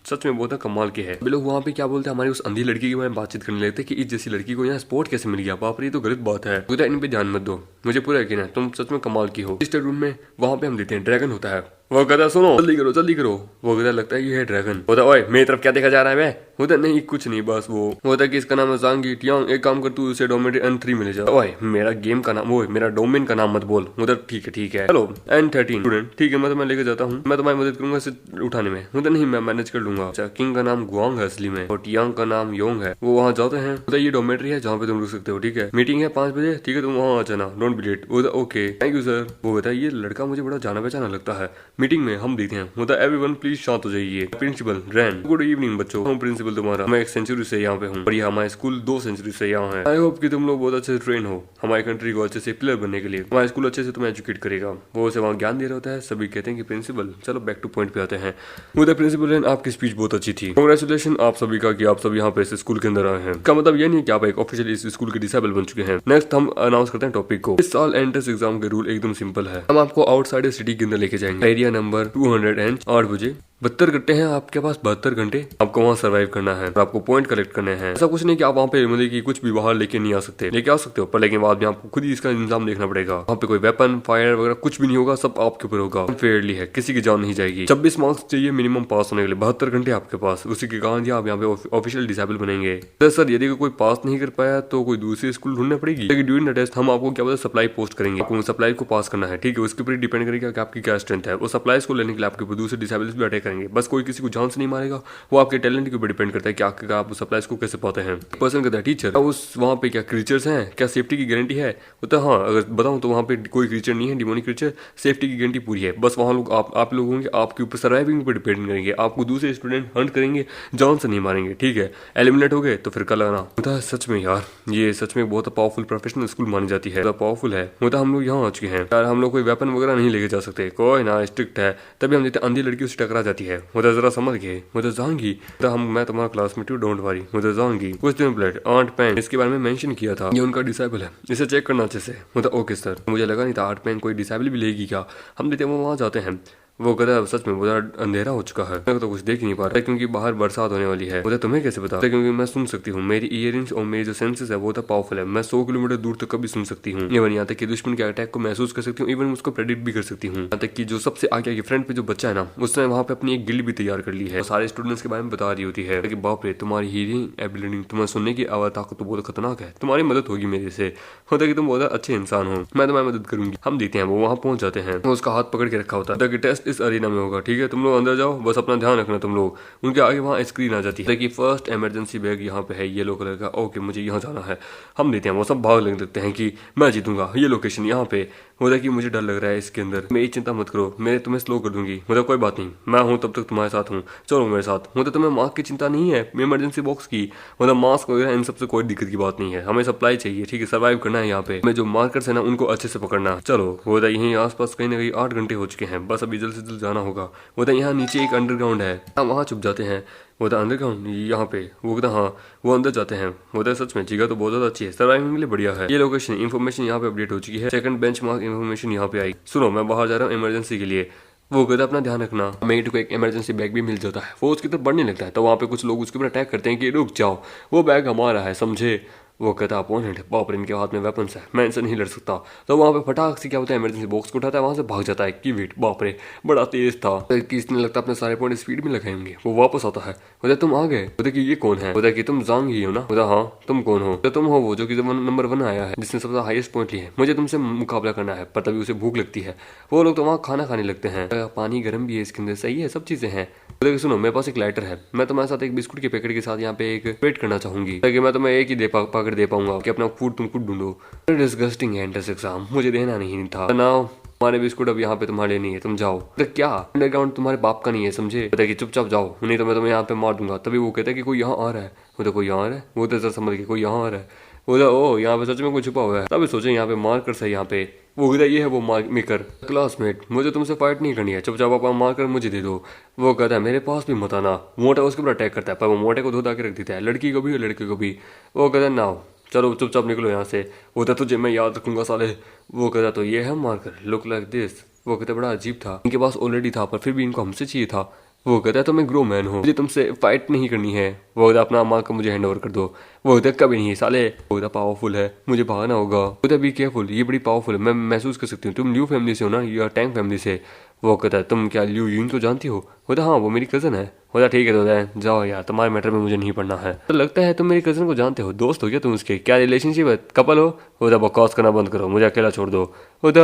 सच में बहुत है, कमाल के है। लोग वहाँ पे क्या बोलते हैं, हमारी उस अंधी लड़की के बारे में बातचीत करने लगते कि इस जैसी लड़की को यहाँ स्पोर्ट कैसे मिल गया। बाप रे, ये तो गलत बात है। बोलता है इन पे ध्यान मत दो, मुझे पूरा यकीन है तुम सच में कमाल की हो। इस रूम में वहाँ पे हम देते हैं ड्रैगन होता है। वो कहता सुनो जल्दी करो जल्दी करो। वो कहता लगता है ये है ड्रैगन। होता ओए मेरी तरफ क्या देखा जा रहा है? मैं होता नहीं कुछ नहीं, बस वो होता कि इसका नाम है जांगी टियांग। एक काम कर तू उसे डोमेन N3 में ले जा। ओए मेरा गेम का नाम, वो मेरा डोमेन का नाम मत बोल। होता ठीक है। हेलो N13 स्टूडेंट, ठीक है मैं तुम्हें लेके जाता हूँ, मैं तुम्हारी मदद करूंगा इसे उठाने में। होता नहीं मैं मैनेज कर लूंगा। अच्छा, किंग का नाम गुआंग है असली में और टियांग का नाम योंग है। वो वहाँ जाते हैं। होता ये डोमेट्री है जहाँ पे तुम रुक सकते हो, ठीक है। मीटिंग है 5 बजे, ठीक है तुम वहाँ आ जाना, डोंट बी लेट। होता ओके थैंक यू सर। वो बताया ये लड़का मुझे बड़ा जाना पहचाना लगता है, मीटिंग में हम देखते हैं। होता एवरीवन प्लीज शांत हो जाइए। प्रिंसिपल रैन, गुड इवनिंग बच्चों, हूँ प्रिंसिपल तुम्हारा। मैं 1 सेंचुरी से यहाँ पे हूँ और ये हमारे स्कूल 2 सेंचुरी से यहाँ है। आई होप कि तुम लोग बहुत अच्छे से ट्रेन हो हमारी कंट्री को अच्छे से प्लेयर बनने के लिए। हमारा स्कूल अच्छे से तुम्हें एजुकेट करेगा। वो उसे वहाँ ज्ञान दे रहा होता है। सभी कहते हैं कि प्रिंसिपल, चलो बैक टू पॉइंट पे आते हैं। वो प्रिंसिपल रैन, आपकी स्पीच बहुत अच्छी थी, कांग्रेचुलेशन आप सभी का कि आप सभी यहाँ पे इस स्कूल के अंदर आए हैं। इसका मतलब ये नहीं कि आप एक ऑफिशियल इस स्कूल के डिसेबल बन चुके हैं। नेक्स्ट हम अनाउंस करते हैं टॉपिक को। इस साल एंट्रेंस एग्जाम के रूल एकदम सिंपल है। हम आपको आउटसाइड सिटी के अंदर लेके जाएंगे। एरिया नंबर 200 8 बजे। 72 घंटे हैं आपके पास, 72 घंटे आपको वहाँ सर्वाइव करना है और आपको पॉइंट कलेक्ट करने हैं। ऐसा कुछ नहीं कि आप वहाँ पे मतलब कि कुछ भी बाहर लेके नहीं आ सकते, लेके आ सकते हो पर लेकिन बाद में आपको खुद ही इसका इंतजाम देखना पड़ेगा। वहाँ पे कोई वेपन फायर वगैरह कुछ भी नहीं होगा, सब आपके ऊपर होगा। फेयरली है, किसी की जान नहीं जाएगी। 26 मार्क्स चाहिए मिनिमम पास होने के लिए, 72 घंटे आपके पास। उसी के कारण आप यहाँ पे ऑफिशियल डिसेबल बनेंगे। तो सर यदि कोई पास नहीं कर पाया तो कोई दूसरी स्कूल ढूंढना पड़ेगी। लेकिन ड्यूरिंग द टेस्ट हम आपको क्या बोलते सप्लाई पोस्ट करेंगे, आपको सप्लाई को पास करना है, ठीक है। उसके ऊपर डिपेंड करेगा कि आपकी क्या स्ट्रेंथ है। वो सप्लाईज को लेने के लिए आपके ऊपर दूसरे डिसेबल्स भी अटैक करेंगे। बस कोई किसी को जान से नहीं मारेगा, वो आपके टैलेंट के ऊपर डिपेंड करता है कि आप सप्लाईज को कैसे पाते हैं। पर्सन कहता है टीचर उस वहाँ पे क्या क्रीचर्स हैं, क्या सेफ्टी की गारंटी है? होता है हाँ, अगर बताऊं तो वहाँ पे कोई क्रीचर नहीं है, डिमोनिक क्रीचर, सेफ्टी की गारंटी पूरी है। बस वहाँ लोग आप लोग होंगे, आपके ऊपर सर्वाइविंग पर डिपेंड करेंगे। आपको दूसरे स्टूडेंट हंट करेंगे, जान से नहीं मारेंगे, ठीक है। एलिमिनेट हो गए तो फिर कल आना। होता है सच में यार, ये सच में बहुत पावरफुल प्रोफेशनल स्कूल मानी जाती है, पावरफुल है। होता हम लोग यहाँ आ चुके हैं यार, हम लोग कोई वेपन वगैरह नहीं लेके जा सकते, कोई ना स्ट्रिक्ट है। तभी हम देखते अंधी लड़की उससे टकरा जाती है। होता जरा समझ गए, होता जाऊंगी तो मैं तुम्हारा क्लासमेट हूँ, डोंट वरी। मुझे जाऊंगी कुछ दिन ब्लड आर्ट पेन इसके बारे में मेंशन किया था, ये उनका डिसेबल है, इसे चेक करना अच्छे से। मतलब ओके सर। मुझे लगा नहीं था आर्ट पेन कोई डिसेबल भी लेगी क्या। हम देते वो वहाँ जाते हैं। वो कहता सच में बहुत अंधेरा हो चुका है, मैं तो कुछ देख ही नहीं पा रहा क्योंकि बाहर बरसात होने वाली है। मुझे तुम्हें कैसे पता? क्योंकि मैं सुन सकती हूँ, मेरी इयरिंग्स और मेरी जो सेंसेस है वो तो पावरफुल है। मैं 100 किलोमीटर दूर तक कभी सुन सकती हूँ। इवन यहाँ तक कि दुश्मन के अटैक को महसूस कर सकती हूँ, इवन उसको प्रेडिक्ट भी कर सकती हूँ। यहाँ तक कि जो सबसे आगे फ्रंट पे जो बच्चा है ना, उसने वहाँ पे अपनी एक गिल्ड भी तैयार कर ली है, सारे स्टूडेंट्स के बारे में बता रही होती है कि बाप रे तुम्हारी हीरिंग एबिलिटी, तुम्हें सुनने की आवाज ताकत तो बहुत खतरनाक है, तुम्हारी मदद होगी मेरे से। होता है कि तुम बहुत अच्छे इंसान हो, मैं तुम्हारी मदद करूंगी। हम देते हैं, वो वहाँ पहुंच जाते हैं। उसका हाथ पकड़ के रखा होता है कि टेस्ट इस अरीना में होगा, ठीक है। तुम लोग अंदर जाओ, बस अपना ध्यान रखना तुम लोग। उनके आगे वहाँ स्क्रीन आ जाती है कि फर्स्ट इमरजेंसी बैग यहाँ पे है, येलो कलर का। ओके मुझे यहाँ जाना है। हम देते हैं, वो सब भाग लगने लगते हैं कि मैं जीतूंगा, ये लोकेशन यहाँ पे। होता है कि मुझे डर लग रहा है इसके अंदर, मेरी चिंता मत करो, मैं तुम्हें स्लो कर दूंगी। मतलब कोई बात नहीं, मैं हूँ तब तक तुम्हारे साथ हूँ, चलो मेरे साथ। होता तुम्हें मास्क की चिंता नहीं है, इमरजेंसी बॉक्स की, मतलब मास्क वगैरह इन सबसे कोई दिक्कत की बात नहीं है। हमें सप्लाई चाहिए, ठीक है, सर्वाइव करना है यहाँ पे। हमें जो मार्कर्स है ना उनको अच्छे से पकड़ना। चलो होता यहीं आसपास कहीं ना कहीं 8 घंटे हो चुके हैं, बस अभी जल्द से जल्द जाना होगा। होता यहाँ नीचे एक अंडरग्राउंड है, हम वहाँ छुप जाते हैं। होता अंडरग्राउंड यहाँ पे, वो कहता हाँ, वो अंदर जाते हैं। होता है सच में जगह तो बहुत ज्यादा अच्छी है, सर्वाइविंग के लिए बढ़िया है। ये लोकेशन इन्फॉर्मेशन यहाँ पे अपडेट हो चुकी है, सेकंड बेंचमार्क इन्फॉर्मेशन यहाँ पे आई। सुनो मैं बाहर जा रहा हूँ इमरजेंसी के लिए। वो कहता अपना ध्यान रखना। मेट को एक इमरजेंसी बैग भी मिल जाता है, वो उसकी तरफ बढ़ने लगता है तो वहाँ पे कुछ लोग उसके ऊपर अटैक करते हैं कि रुक जाओ, वो बैग हमारा है, समझे। वो कहता अपोनेंट, बाप रे इनके हाथ में वेपन्स है, मैं इनसे नहीं लड़ सकता। तो वहाँ पे फटाक से क्या होता है, इमरजेंसी बॉक्स को उठाता है, वहाँ से भाग जाता है कि वेट बाप रे बड़ा तेज था कि इसने लगता अपने सारे पॉइंट स्पीड में लगाएंगे। वो वापस आता है, बोले तुम आ गए। बोले कि ये कौन है? बोले कि तुम जांग ही हो ना। बोला हाँ, तुम कौन हो? तो तुम हो वो जो कि नंबर 1 आया है, जिसने सबसे हाईएस्ट पॉइंट लिए। मुझे तुमसे मुकाबला करना है। पर तभी उसे भूख लगती है, वो लोग तो वहाँ खाना खाने लगते हैं। पानी गर्म भी है इसके अंदर, सही है, सब चीजें हैं। बोले सुनो मेरे पास एक लाइटर है, मैं तुम्हारे साथ एक बिस्कुट के पैकेट के साथ यहाँ पे एक वेट करना चाहूंगी, ताकि मैं तुम्हें एक ही पैकेट दे पाऊंगा कि अपना फूड तुम खुद ढूंढो। डिस्गस्टिंग है एंट्रेंस एग्जाम, मुझे देना नहीं था ना। हमारे बिस्कुट अब यहाँ पे तुम्हारे नहीं है, तुम जाओ। तो क्या अंडरग्राउंड तुम्हारे बाप का नहीं है, समझे। पता है कि चुपचाप जाओ, नहीं तो मैं तुम्हें यहाँ पे मार दूंगा। तभी वो कहता है कि कोई यहाँ आ रहा है। वो तो कोई यहाँ आ रहा है, वो तो समझ के कोई यहाँ आ रहा है। बोला ओ यहाँ पे सच में कुछ छुपा हुआ है। तभी सोचे यहाँ पे मार्कर सही, यहाँ पे वो कहता ये है वो मेकर क्लासमेट, मुझे तुमसे फाइट नहीं करनी है, चुपचाप आप मार्कर मुझे दे दो। वो कहता है मेरे पास भी मत आना। मोटा उसके ऊपर अटैक करता है, पर वो मोटे को धोधा के रख देता है, लड़की को भी और लड़के को भी। वो कहता है ना चलो चुपचाप निकलो यहाँ से। वो कहता तुझे मैं याद रखूंगा साले। वो कहता तो ये है मार्कर, लुक लाइक दिस। वो कहता बड़ा अजीब था, इनके पास ऑलरेडी था पर फिर भी इनको हमसे चाहिए था। वो कहता है तो मैं ग्रो मैन हूँ, मुझे तुमसे फाइट नहीं करनी है। वो कहता अपना मार्कर मुझे हैंड ओवर कर दो। वो कहता कभी नहीं साले। वो कहता पावरफुल है, मुझे भागना होगा। वो कहता बी केयरफुल, ये बड़ी पावरफुल है, मैं महसूस कर सकती हूँ। तुम ल्यू फैमिली से हो ना, या टैंक फैमिली से। वो कहता है तुम क्या ल्यू यून को जानती हो? बोलता हाँ वो मेरी कजन है। बोला ठीक है तो जाओ यार, तुम्हारे मैटर में मुझे नहीं पढ़ना है। तो लगता है तुम मेरी कजन को जानते हो, दोस्त हो क्या तुम उसके, क्या रिलेशनशिप है, कपल हो? बोलता बकवास करना बंद करो, मुझे अकेला छोड़ दो। बोलता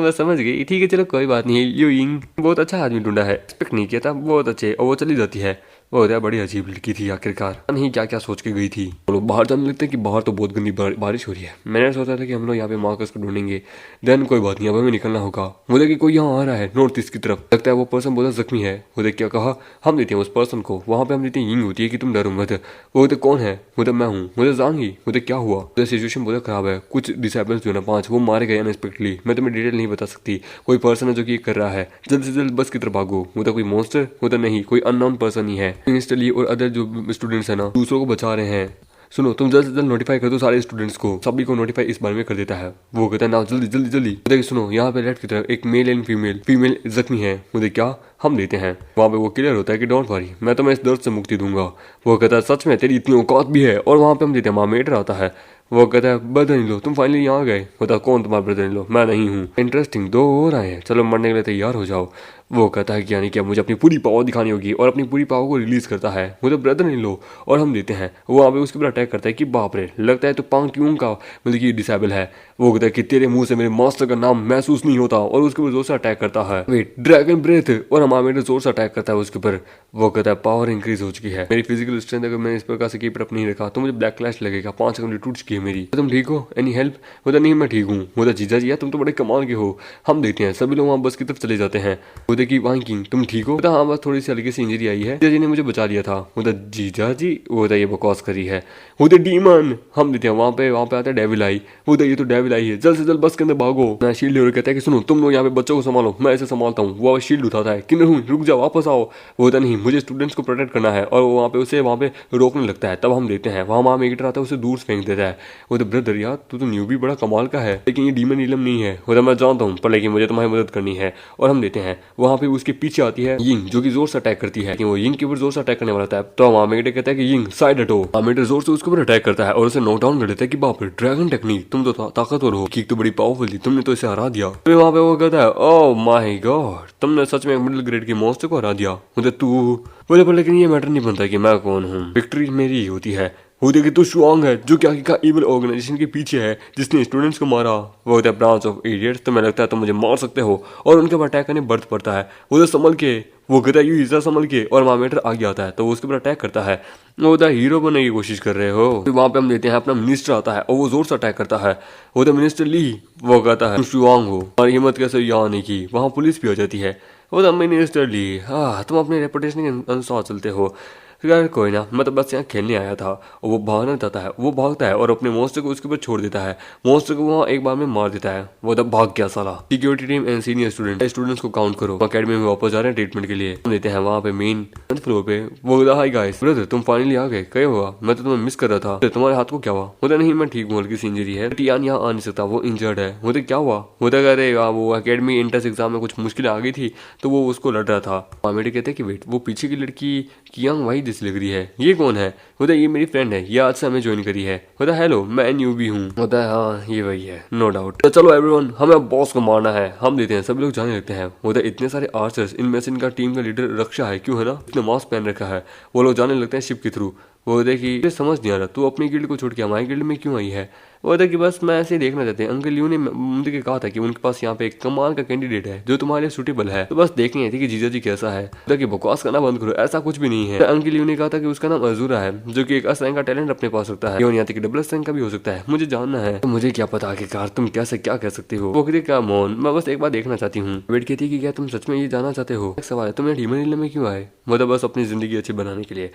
मैं समझ गई, ठीक है चलो कोई बात नहीं। ल्यू यिंग बहुत अच्छा आदमी ढूंढा है, एक्सपेक्ट नहीं किया था, बहुत अच्छे। और वो चली जाती है। वो होता है बड़ी अजीब लड़की थी आखिरकार, नहीं क्या क्या सोच के गई थी। हम लोग बाहर जाने लगते हैं कि बाहर तो बहुत गंदी बारिश हो रही है। मैंने सोचा था कि हम लोग यहाँ पे मार्कस को ढूंढेंगे, देन कोई बात नहीं अब हमें निकलना होगा। मुझे कि कोई यहाँ आ रहा है नॉर्थ ईस्ट की तरफ, लगता है वो पर्सन बहुत जख्मी है। मुझे क्या कहा, हम देते हैं उस पर्सन को, वहाँ पे हम देते हैं यिंग होती है कि तुम डरो मत। वो होते कौन है? मुझे मैं हूँ, मुझे जानगी। मुझे क्या हुआ? मुझे सिचुएशन बहुत खराब है, कुछ डिसेबल्स जो है ना 5 वो मारे गए अनएक्सपेक्टली। मैं तुम्हें डिटेल नहीं बता सकती, कोई पर्सन है जो कि कर रहा है, जल्द से जल्द बस की तरफ भागो। मुझे कोई मॉन्स्टर मुझे नहीं, कोई अननोन पर्सन ही है। इंस्टली और अदर जो स्टूडेंट्स है ना दूसरों को बचा रहे हैं। सुनो तुम जल्द से जल्द नोटिफाई कर दो सारे स्टूडेंट्स को, सभी को नोटिफाई इस बारे में कर देता है। वो कहता है ना जल्दी जल्दी जल्दी। देखिए सुनो यहाँ पे लेफ्ट की तरफ एक मेल एंड फीमेल जख्मी है। मुझे क्या हम देते हैं, वहाँ पे वो क्लियर होता है कि डोंट वरी मैं तुम्हें इस दर्द से मुक्ति दूंगा। वो कहता है सच में तेरी इतनी औकात भी है? और वहाँ पे हम देते हैं मामेटर आता है। वो कहता है ब्रदर इन लो, तुम फाइनली यहाँ गए। बता कौन तुम्हारा ब्रदर इन लो? मैं नहीं हूँ। इंटरेस्टिंग, 2 हो रहे हैं, चलो मरने के लिए तैयार हो जाओ। वो कहता है कि यानी क्या मुझे अपनी पूरी पावर दिखानी होगी, और अपनी पूरी पावर को रिलीज करता है। मुझे ब्रदर इन लो और हम देते हैं। वो वहाँ पे उसके ऊपर अटैक करता है कि बाप रे लगता है तो पांग ट्यूंग का मतलब कि डिसेबल है। वो कहता है कि तेरे मुंह से मेरे मास्टर का नाम महसूस नहीं होता, और उसके ऊपर जोर से अटैक करता है। वेट ड्रैगन ब्रेथ, और हमारे जोर से अटैक करता है उसके ऊपर। वो कहता है पावर इंक्रीज हो चुकी है, मेरी फिजिकल स्ट्रेंथ अगर मैंने इस प्रकार से कीप अप नहीं रखा तो मुझे ब्लैक क्लैश लगेगा, 5 सेकंड टूट चुकी है मेरी। तुम ठीक हो? Any help? बोला नहीं मैं ठीक हूँ। बोला जीजा जी तुम तो बड़े कमाल के हो, हम देखते हैं। सभी लोग वहाँ बस की तरफ चले जाते हैं। बोले कि वहाँ किंग तुम ठीक हो? बोला हाँ बस थोड़ी सी हल्की सी इंजरी आई है, जीजा जी ने मुझे बचा लिया था। बोला जीजा जी? वो ये बकवास करी है। वो डीमन हम देते हैं, वहाँ पे आता है डेविल आई। वो ये तो डेविल आई है, जल्द से जल्द बस के अंदर भागो। मैं शील्ड लेकर कहता है कि सुनो तुम लोग यहाँ पे बच्चों को संभालो, मैं ऐसे संभालता हूँ। वो शील्ड उठाता है कि नहीं रुक जाओ वापस आओ। वो होता नहीं मुझे स्टूडेंट्स को प्रोटेक्ट करना है, और वहाँ पे उसे वहाँ पे रोकने लगता है। तब हम देते हैं वहाँ वहाँ मेटर आता है, उसे दूर से फेंक देता है। वो तो ब्रदर यार तू तो न्यू भी बड़ा कमाल का है, लेकिन ये डीमन नीलम नहीं है। वो मैं जानता हूँ पर लेकिन मुझे तुम्हारी मदद करनी है। और हम देते हैं वहाँ पे उसके पीछे आती है यिंग, जो कि जोर से अटैक करती है। वो यिंग के ऊपर जोर से अटैक करने वाला था, तो वहाँ मेटर कहता है कि यिंग साइड हटो। मेटर जोर से उसके ऊपर अटैक करता है और उसे नॉक डाउन कर देता है कि बाप रे ड्रैगन टेक्निक, तुम तो ताकतवर हो, किक तो बड़ी पावरफुल थी, तुमने तो इसे हरा दिया। फिर वहाँ पे वो कहता है ओह माय गॉड तुमने सच में मिडिल ग्रेड के मॉन्स्टर को हरा दिया। मुझे तू बोले पर लेकिन ये मैटर नहीं बनता कि मैं कौन हूँ, विक्ट्री मेरी ही होती है। वो देखिए तो शुआंग है जो क्या का इविल ऑर्गेनाइजेशन के पीछे है, जिसने स्टूडेंट्स को मारा। वो होता है ब्रांच ऑफ इडियट्स, तो मैं लगता है तो मुझे मार सकते हो। और उनके ऊपर अटैक करने बर्थ पड़ता है। वो तो संभल के वो कहता है यू इज़ा संभल के, और मामेटर आगे आता है तो वो उसके ऊपर अटैक करता है। वो होता है हीरो बनने की कोशिश कर रहे हो। फिर वहाँ पे हम देते हैं अपना मिनिस्टर आता है और वो जोर से अटैक करता है। वो तो मिनिस्टर ली वो कहता है शुआंग हो और हिम्मत कैसे यहाँ नहीं की। वहाँ पुलिस भी आ जाती है। वो तो मिनिस्टर ली हाँ तुम अपने रेपुटेशन के अनुसार चलते हो। यार कोई ना, मैं तो बस यहाँ खेलने आया था। और वो भागना चाहता है, वो भागता है और अपने मॉन्स्टर को उसके ऊपर छोड़ देता है। मॉन्स्टर को वहाँ एक बार में मार देता है। वो तब भाग गया साला। Security team and senior students को काउंट करो, अकेडमी में वापस जा रहे हैं ट्रीटमेंट के लिए। हम देते हैं वहाँ पे मेन फ्लोर पे। वो बोला हाय गाइस ब्रदर तुम फाइनली आ गए, क्या हुआ? मैं तो तुम्हें मिस कर रहा था। तो तुम्हारे हाथ को क्या हुआ? बोला नहीं मैं ठीक हूँ, हल्की सी इंजरी है, टियान यहाँ आ नहीं सकता, वो इंजर्ड है। बोलते क्या हुआ? बोलते अरे वो अकेडमी एंट्रेंस एग्जाम में कुछ मुश्किल आ गई थी तो वो उसको लड़ रहा था। मेरे कहते हैं कि वेट वो पीछे की लड़की कियांग वही जैसी लग रही है, ये कौन है? होता है ये मेरी फ्रेंड है, ये आज से हमें ज्वाइन करी है। होता है हेलो मैं न्यू भी हूँ। होता है हाँ ये वही है नो डाउट। तो चलो एवरीवन हमें बॉस को मारना है, हम देते हैं। सभी लोग जाने लगते हैं। होता है इतने सारे आर्चर्स, इनमें से इनका टीम का लीडर रक्षा है, क्यों है ना, इसने मास्क पहन रखा है। वो लोग जाने लगते हैं शिप के थ्रू। वो देखिए समझ नहीं आ रहा तू अपनी गिल्ड को छोड़ के हमारी गिल्ड में क्यों आई है। वो था कि बस मैं ऐसे ही देखना चाहते हैं। अंकल लियो ने मुझे कहा था कि उनके पास यहाँ पे एक कमाल का कैंडिडेट है जो तुम्हारे लिए सूटेबल है, तो बस देखनी थी कि जीजा जी कैसा है। तो कि बकवास करना बंद करो, ऐसा कुछ भी नहीं है। अंकल लियो ने कहा था कि उसका नाम अजूरा है जो कि एक एस रैंक का टैलेंट अपने पास रखता है, यहाँ तक डबल एस रैंक का भी हो सकता है, मुझे जानना है। तो मुझे क्या पता आखिरकार तुम कैसे क्या कह सकते हो। वो कहते क्या मोन, मैं बस एक बार देखना चाहती हूँ। वेट कहती कि क्या तुम सच में ये जानना चाहते हो। एक सवाल है, तुम यहाँ डीमन हिल में क्यों आए। मतलब बस अपनी जिंदगी अच्छी बनाने के लिए,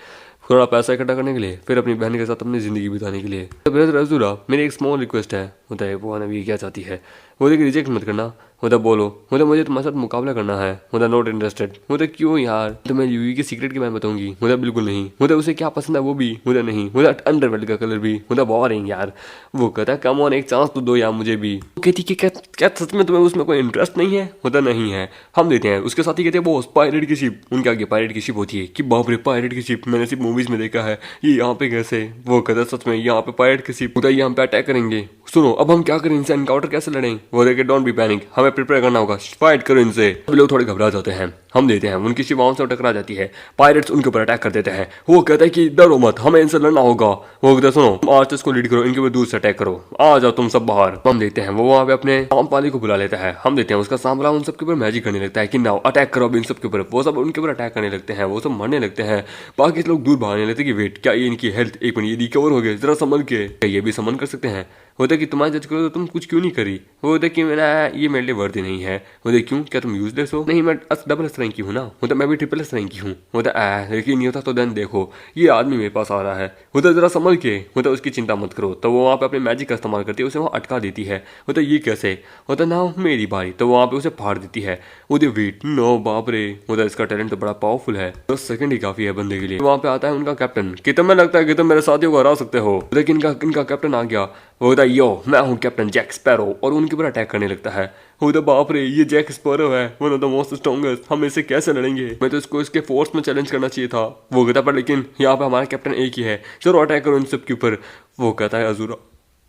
थोड़ा पैसा इकट्ठा करने के लिए, फिर अपनी बहन के साथ अपनी जिंदगी बिताने के लिए। तो ब्रदर अजूरा, मेरी एक स्मॉल रिक्वेस्ट है। होता है वो नबी क्या चाहती है। वो देखिए रिजेक्ट मत करना। मतलब बोलो, मतलब मुझे तुम्हारे साथ मुकाबला करना है। मतलब नॉट इंटरेस्टेड। मतलब क्यों यार, तो मैं यूवी के सीक्रेट के बारे में बताऊंगी। मतलब बिल्कुल नहीं। मतलब उसे क्या पसंद है वो भी मतलब नहीं। मतलब अंडरवर्ल्ड का कलर भी मतलब बोरिंग यार। वो कहता है कम ऑन एक चांस तो दो यार मुझे भी। कहती कि क्या सच में तुम्हें उसमें कोई इंटरेस्ट नहीं है। मतलब नहीं है, हम देते हैं। उसके साथ ही कहते हैं वो पायरेट की शिप, उनके आगे पायरेट की शिप होती है कि बाप रे पायरेट की शिप, मैंने सिर्फ मूवीज में देखा है, ये यहाँ पे कैसे। वो कहता है सच में यहाँ पे पायरेट की शिप, उधर यहाँ पे अटैक करेंगे। सुनो अब हम क्या करें, इनसे एनकाउंटर कैसे लड़ें। वो देखे डोंट बी पैनिक, हमें प्रिपेयर करना होगा, फाइट करो इनसे। सब लोग थोड़े घबरा जाते हैं। हम देते हैं उनकी शिवाओं से टकरा जाती है, पायरेट्स उनके ऊपर अटैक कर देते हैं। वो कहता है कि डरो मत, हमें इनसे लड़ना होगा। वो कहता है सुनो आर्चर्स को लीड करो, इनके ऊपर दूर से अटैक करो, आ जाओ तुम सब बाहर। हम देते हैं वो वहाँ पे अपने सांप वाले को बुला लेता है। हम देते हैं उसका सांप उन सबके ऊपर मैजिक करने लगता है कि नाउ अटैक करो इन सबके ऊपर। वो सब उनके ऊपर अटैक करने लगते हैं, वो सब मरने लगते हैं। बाकी लोग दूर भागने लगते हैं कि वेट क्या ये इनकी हेल्थ एक मिनट ये रिकवर हो गए, जरा समझ के ये भी समन कर सकते हैं। होता है कि तुम्हारे जज करो तो तुम कुछ क्यों नहीं करी। वो होता है कि मेरा ये मेरे लिए वर्दी नहीं है। होता है क्यों, क्या तुम यूजलेस हो। नहीं मैं डबल एस रैंक की हूँ ना। होता मैं भी ट्रिपल एस रैंक की हूँ। होता लेकिन नहीं होता तो देन देखो ये आदमी मेरे पास आ रहा है। होता जरा समझ के, होता उसकी चिंता मत करो। तो वो वहाँ पे अपने मैजिक का इस्तेमाल करती है, उसे वहाँ अटका देती है। होता ये कैसे। होता ना मेरी बारी, तो वहाँ पे उसे फाड़ देती है। वो वेट नो बाप रे, होता इसका टैलेंट तो बड़ा पावरफुल है, 10 सेकंड ही काफी है बंदे के लिए। वहाँ पे आता है उनका कैप्टन कि तुम्हें लगता है कि तुम मेरे साथियों को हरा सकते हो। लेकिन इनका कैप्टन आ गया। वो होता यो मैं हूँ कैप्टन जैक स्पैरो, और उनके ऊपर अटैक करने लगता है। वो तो बाप रे ये जैक स्पैरो है, one of the most strongest, हम इससे कैसे लड़ेंगे। मैं तो इसको इसके फोर्स में चैलेंज करना चाहिए था। वो कहता पर लेकिन यहाँ पे हमारा कैप्टन एक ही है, चलो अटैक करो इन सब के ऊपर। वो कहता है अजूरा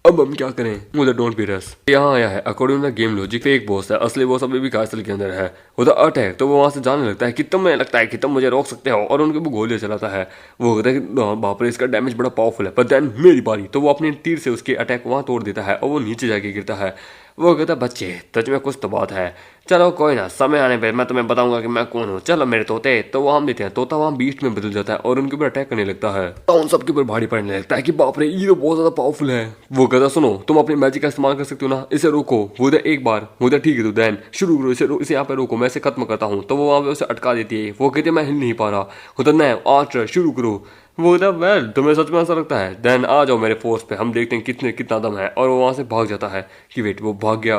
अब हम क्या करें। मुझे डोंट बी रस यहाँ आया है according to the game logic, fake boss है, असली बॉस अभी भी कास्टल के अंदर है। वो तो अटैक, तो वो वहां से जाने लगता है कि तुम्हें लगता है कि तुम मुझे रोक सकते हो, और उनके वो गोलियां चलाता है। वो कहता है कि बाप रे इसका डैमेज बड़ा पावरफुल है, पर देन मेरी बारी, तो वो अपने तीर से उसके अटैक वहां तोड़ देता है और वो नीचे जाके गिरता है। वो कहता बच्चे तुझ में कुछ तो बात है, चलो कोई ना, समय आने पे मैं तुम्हें बताऊंगा कि मैं कौन हूँ, चलो मेरे तोते। तो वो हम देते हैं तोता वहाँ बीस्ट में बदल जाता है और उनके ऊपर अटैक करने लगता है। तो उन सबके ऊपर भारी पड़ने लगता है कि बाप रे ये तो बहुत ज्यादा पावरफुल है। वो कहता सुनो तुम अपनी मैजिक का इस्तेमाल कर सकते हो ना, इसे रोको। वो एक बार वो ठीक है तो देन शुरू करो, इसे यहाँ पे रोको, मैं इसे खत्म करता हूँ। तो वो वहाँ पे उसे अटका देती है। वो कहते मैं हिल नहीं पा रहा। होता नहीं आर्चर शुरू करो। वो वेल तुम्हें सच में ऐसा लगता है, देन आ जाओ मेरे फोर्स पे, हम देखते हैं कितना दम है। और वो वहाँ से भाग जाता है कि वेट वो भाग गया।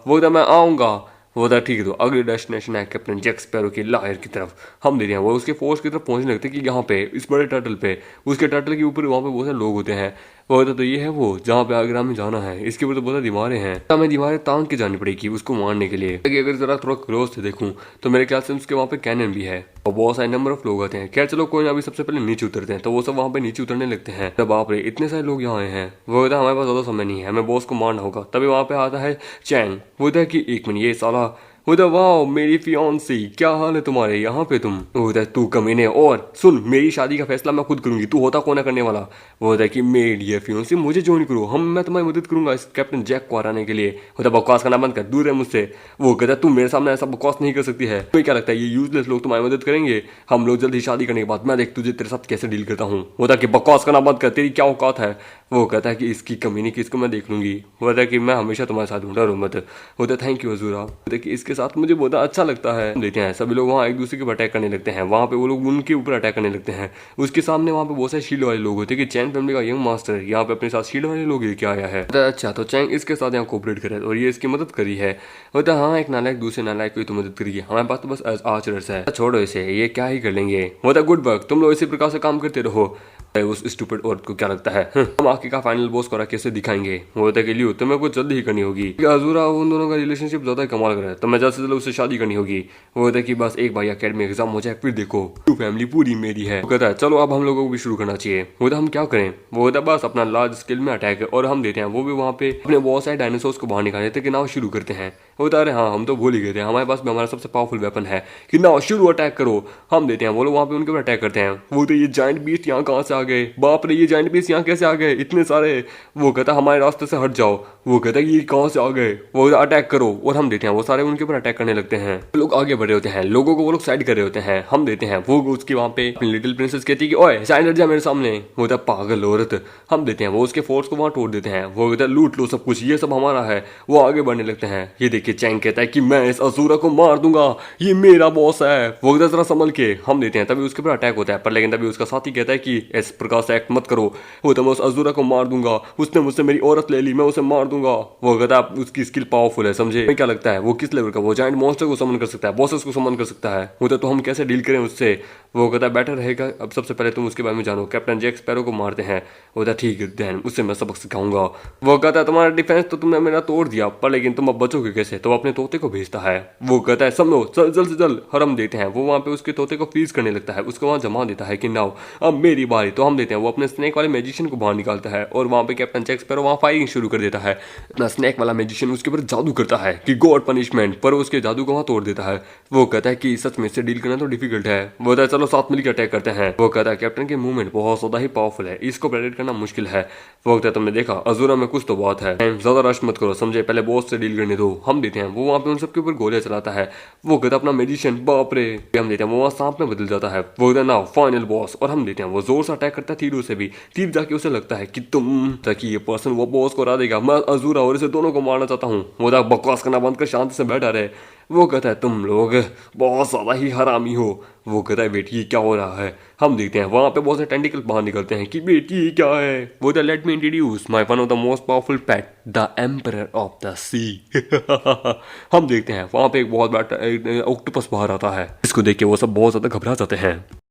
वो मैं आऊँगा। वो था ठीक है, तो अगली डेस्टिनेशन है कैप्टन जैक स्पैरो की लायर की तरफ। हम दे रहे हैं वो उसके फोर्स की तरफ पहुंचने लगते हैं कि यहाँ पे इस बड़े टर्टल पे, उसके टर्टल के ऊपर वहाँ पे बहुत सारे लोग होते हैं। वो होता तो ये है वो जहाँ पे आगरा में जाना है, इसके ऊपर तो बहुत सारी दीवारें हैं, हमें दीवारें तांग के जानी पड़ेगी उसको मारने के लिए। अगर जरा थोड़ा क्लोज से देखूं तो मेरे ख्याल से उसके वहाँ पे कैनन भी है और बहुत सारे नंबर ऑफ लोग आते हैं। खैर चलो कोई ना, अभी सबसे पहले नीचे उतरते हैं। तो वो सब वहाँ पे नीचे उतरने लगते हैं। तो बाप रे इतने सारे लोग यहाँ आए हैं। वो होता है हमारे पास ज्यादा समय नहीं है, हमें बॉस को मारना होगा। तभी वहाँ पे आता है चैंग। वो होता है कि एक मिनट ये साला, उधर वाह मेरी फियांसी क्या हाल है तुम्हारे यहाँ पे तुम। उधर तू कमीने, और सुन मेरी शादी का फैसला मैं खुद करूंगी, तू होता कौन है करने वाला। वो होता है कि मेरी ये फियांसी मुझे जो नहीं करो, मैं तुम्हारी मदद करूंगा इस कैप्टन जैक को हराने के लिए। होता बकवास करना बंद कर, दूर है मुझसे। वो कहता तू मेरे सामने ऐसा बकवास नहीं कर सकती है, तुम्हें क्या लगता है ये यूजलेस लोग तुम्हारी मदद करेंगे। हम लोग जल्दी शादी करने के बाद मैं देख तुझे तेरे साथ कैसे डील करता हूँ। होता कि बकवास करना बंद कर, तेरी क्या औकात है। वो कहता है कि इसकी कमीनी की इसको मैं देख लूंगी। होता है कि मैं हमेशा तुम्हारे साथ हूँ, डरो मत। होता थैंक यू अजूरा। होता कि इसके साथ मुझे बहुत अच्छा लगता है। देखते हैं सभी लोग वहाँ एक दूसरे के ऊपर अटैक करने लगते हैं। वहाँ पे वो लोग उनके ऊपर अटैक करने लगते हैं। उसके सामने वहाँ पे बहुत सारे शील्ड वाले लोग होते हैं कि चैंग फैमिली का यंग मास्टर यहाँ पे अपने साथ शील्ड वाले लोग लेके आया है। अच्छा तो चैंग इसके साथ यहाँ कोऑपरेट करे और ये इसकी मदद करी है। होता हाँ एक नालायक दूसरे नालायक की तो मदद करी है, हमारे पास तो बस आर्चर्स है, छोड़ो इसे, ये क्या ही कर लेंगे। होता गुड वर्क, तुम लोग इसी प्रकार से काम करते रहो। उस स्टूपिड औरत को क्या लगता है हम आखिर का फाइनल बॉस को कैसे दिखाएंगे। वो होता है कि लियो तुम्हें कुछ जल्दी ही करनी होगी। अजूरा उन दोनों का रिलेशनशिप ज्यादा कमाल कर रहा है, तो मैं जल्द से जल्द उससे शादी करनी होगी। वो होता है कि बस एक बार अकेडमी एग्जाम हो जाए फिर देखो टू फैमिली पूरी मेरी है। वो कहता है चलो अब हम लोगों को भी शुरू करना चाहिए। वो होता हम क्या करें। वो होता है बस अपना लार्ज स्केल में अटैक है और हम देते हैं वो भी वहाँ पे अपने बहुत सारे डायनासोर्स को बाहर निकालने तक नाव शुरू करते हैं। वो बता रहे हाँ हम तो भूल ही गए थे, हमारे पास भी हमारा सबसे पावरफुल वेपन है कि ना शुरू अटैक करो। हम देते हैं, वो लोग वहाँ पे उनके ऊपर अटैक करते हैं। वो तो ये जाइंट बीस्ट यहाँ कहाँ से आ गए, बाप रे ये जाइंट बीस्ट यहाँ कैसे आ गए इतने सारे। वो कहता है हमारे रास्ते से हट जाओ। वो कहता है ये कहाँ से आ गए, वो अटैक करो। और हम देते हैं वो सारे उनके ऊपर अटैक करने लगते हैं। लोग आगे बढ़ रहे होते हैं, लोगों को वो लोग साइड कर रहे होते हैं। हम देते हैं वो उसकी वहाँ पे लिटिल प्रिंसेस कहती है कि ओए साइड हट जा मेरे सामने। वो कहता पागल औरत। हम देते हैं वो उसके फोर्स को वहाँ तोड़ देते हैं। वो कहता है लूट लो सब कुछ, ये सब हमारा है। वो आगे बढ़ने लगते हैं। ये देखिए चैंग कहता है कि मैं इस असुरा को मार दूंगा, ये मेरा बॉस है। वो कहता है जरा संभल के। हम देते हैं तभी उसके ऊपर अटैक होता है, पर लेकिन तभी उसका साथी कहता है कि इस प्रकार से एक्ट मत करो। वो तो मैं उस असुरा को मार दूंगा, उसने मुझसे मेरी औरत ले ली, मैं उसे मार दूंगा। वो कहता है उसकी स्किल पावरफुल है समझे। क्या लगता है वो किस लेवल का, वो जाइंट मॉन्स्टर को समन कर सकता है, बॉसेस को समन कर सकता है। वो तो हम कैसे डील करें उससे। वो कहता है बेटर रहेगा अब सबसे पहले तुम उसके बारे में जानो। कैप्टन जैक स्पैरो को मारते हैं। वो कहता है ठीक है देन उससे मैं सबक सिखाऊंगा। वो कहता है तुम्हारा डिफेंस तो तुमने मेरा तोड़ दिया, पर लेकिन तुम अब बचोगे कैसे। तो अपने तोते को भेजता है। वो कहता है समझो जल्द से जल्द। और हम देते हैं वो वहाँ पे उसके तोते को फ्रीज करने लगता है, उसको वहाँ जमा देता है कि नाउ अब मेरी बारी। तो हम देते हैं वो अपने स्नेक वाले मैजिशियन को बाहर निकालता है और वहाँ पे कैप्टन जैक स्पैरो वहाँ फायरिंग शुरू कर देता है। अपना स्नेक वाला मैजिशियन उसके ऊपर जादू करता है कि गॉड पनिशमेंट, पर उसके जादू को वहाँ तोड़ देता है। वो कहता है कि सच में इससे डील करना तो डिफिकल्ट है। वो कहता है चलो साथ मिलकर अटैक करते हैं। वो कहता है कैप्टन के मूवमेंट बहुत ज्यादा ही पावरफुल है, इसको प्रेडिक्ट करना मुश्किल है। वो कहता है तुमने देखा अजूरा में कुछ तो बात है, ज्यादा रश मत करो समझे, पहले बॉस से डील करने दो। हम देते हैं वो वहाँ पे उन सबके ऊपर गोलियां चलाता है। वो कहता अपना मेजिशियन बाप रे। हम देते हैं वो वहाँ सांप में बदल जाता है। वो कहता है ना फाइनल बॉस। और हम देते हैं वो जोर से अटैक करता है तीरों से भी। तीर जाके उसे लगता है कि तुम ताकि ये पर्सन वो बॉस को हरा देगा, मैं अजूरा और इसे दोनों को मारना चाहता हूँ। वो बकवास करना बंद कर शांति से बैठा रहे। वो कहता है तुम लोग बहुत ज्यादा ही हरामी हो। वो कहता है बेटी क्या हो रहा है। हम देखते हैं वहां पे बहुत से टेंटिकल बाहर निकलते हैं कि बेटी क्या है। वो कहता है let me introduce my one of the most powerful pet the emperor of the sea. हम देखते हैं वहां पे एक बहुत बड़ा ऑक्टोपस बाहर आता है। इसको देख के वो सब बहुत ज्यादा घबरा जाते हैं।